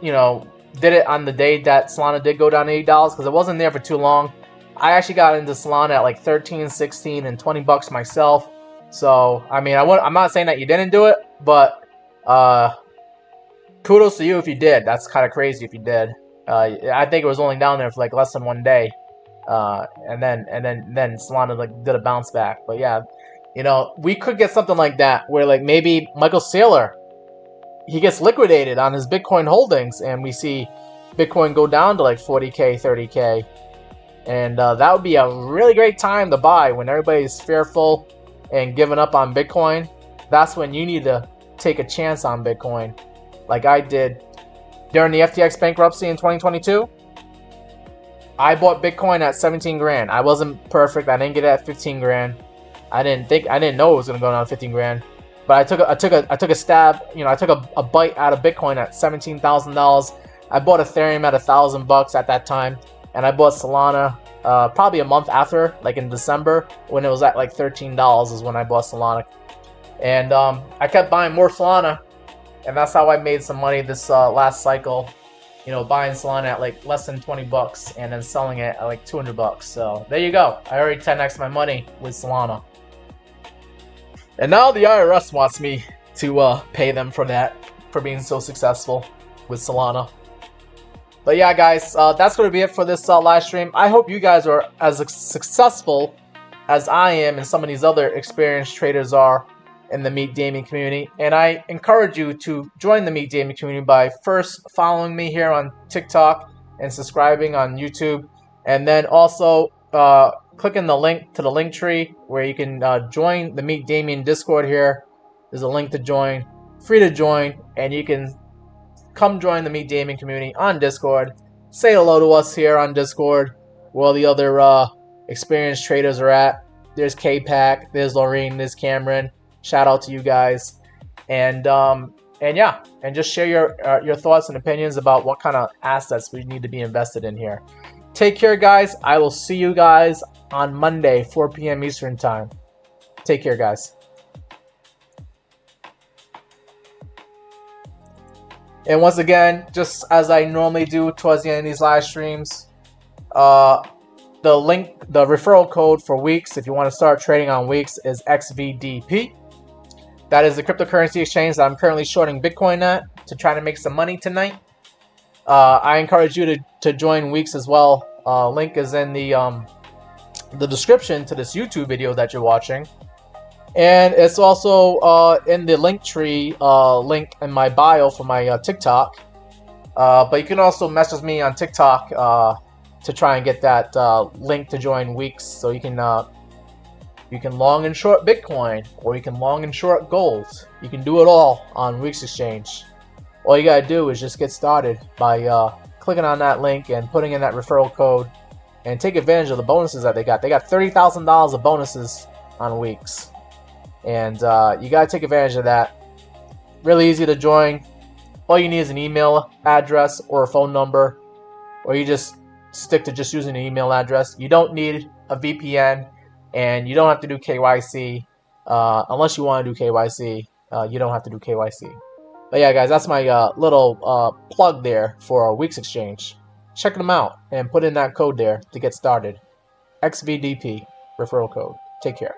did it on the day that Solana did go down to $8 because it wasn't there for too long. I actually got into Solana at like 13, 16, and 20 bucks myself. So, I mean, I'm not saying that you didn't do it, but kudos to you if you did. That's kind of crazy if you did. I think it was only down there for like less than one day. And then Solana like did a bounce back. But yeah, we could get something like that where like maybe Michael Saylor, he gets liquidated on his Bitcoin holdings and we see Bitcoin go down to like 40K, 30K. And that would be a really great time to buy when everybody's fearful and giving up on Bitcoin. That's when you need to take a chance on Bitcoin, like I did during the FTX bankruptcy in 2022. I bought Bitcoin at 17 grand. I wasn't perfect. I didn't get it at 15 grand. I didn't know it was gonna go down to 15 grand. But I took a stab. I took a bite out of Bitcoin at $17,000. I bought Ethereum at $1,000 at that time. And I bought Solana probably a month after, like in December, when it was at like $13 is when I bought Solana. And I kept buying more Solana, and that's how I made some money this last cycle. You know, buying Solana at like less than 20 bucks and then selling it at like 200 bucks. So there you go. I already 10x my money with Solana. And now the IRS wants me to pay them for that, for being so successful with Solana. But yeah, guys, that's going to be it for this live stream. I hope you guys are as successful as I am and some of these other experienced traders are in the Meet Damien community. And I encourage you to join the Meet Damien community by first following me here on TikTok and subscribing on YouTube. And then also clicking the link to the link tree where you can join the Meet Damien Discord here. There's a link to join, free to join, and you can come join the Meet Damien community on Discord. Say hello to us here on Discord, where all the other experienced traders are at. There's K-Pack, there's Lorene, there's Cameron. Shout out to you guys, and yeah, and just share your thoughts and opinions about what kind of assets we need to be invested in here. Take care, guys. I will see you guys on Monday, 4 p.m. Eastern time. Take care, guys. And once again, just as I normally do towards the end of these live streams, the referral code for WEEX, if you want to start trading on WEEX, is XVDP. That is the cryptocurrency exchange that I'm currently shorting Bitcoin at to try to make some money tonight. I encourage you to join WEEX as well. Link is in the description to this YouTube video that you're watching. And it's also in the link tree link in my bio for my TikTok. But you can also message me on TikTok to try and get that link to join WEEX, so you can long and short Bitcoin, or you can long and short gold. You can do it all on WEEX exchange. All you gotta do is just get started by clicking on that link and putting in that referral code, and take advantage of the bonuses that they got. They got $30,000 of bonuses on WEEX. And you gotta take advantage of that. Really easy to join. All you need is an email address or a phone number, or you just stick to just using an email address. You don't need a VPN, and you don't have to do KYC unless you want to do KYC. You don't have to do KYC. But yeah, guys, that's my little plug there for our WEEX exchange. Check them out and put in that code there to get started. XVDP referral code. Take care.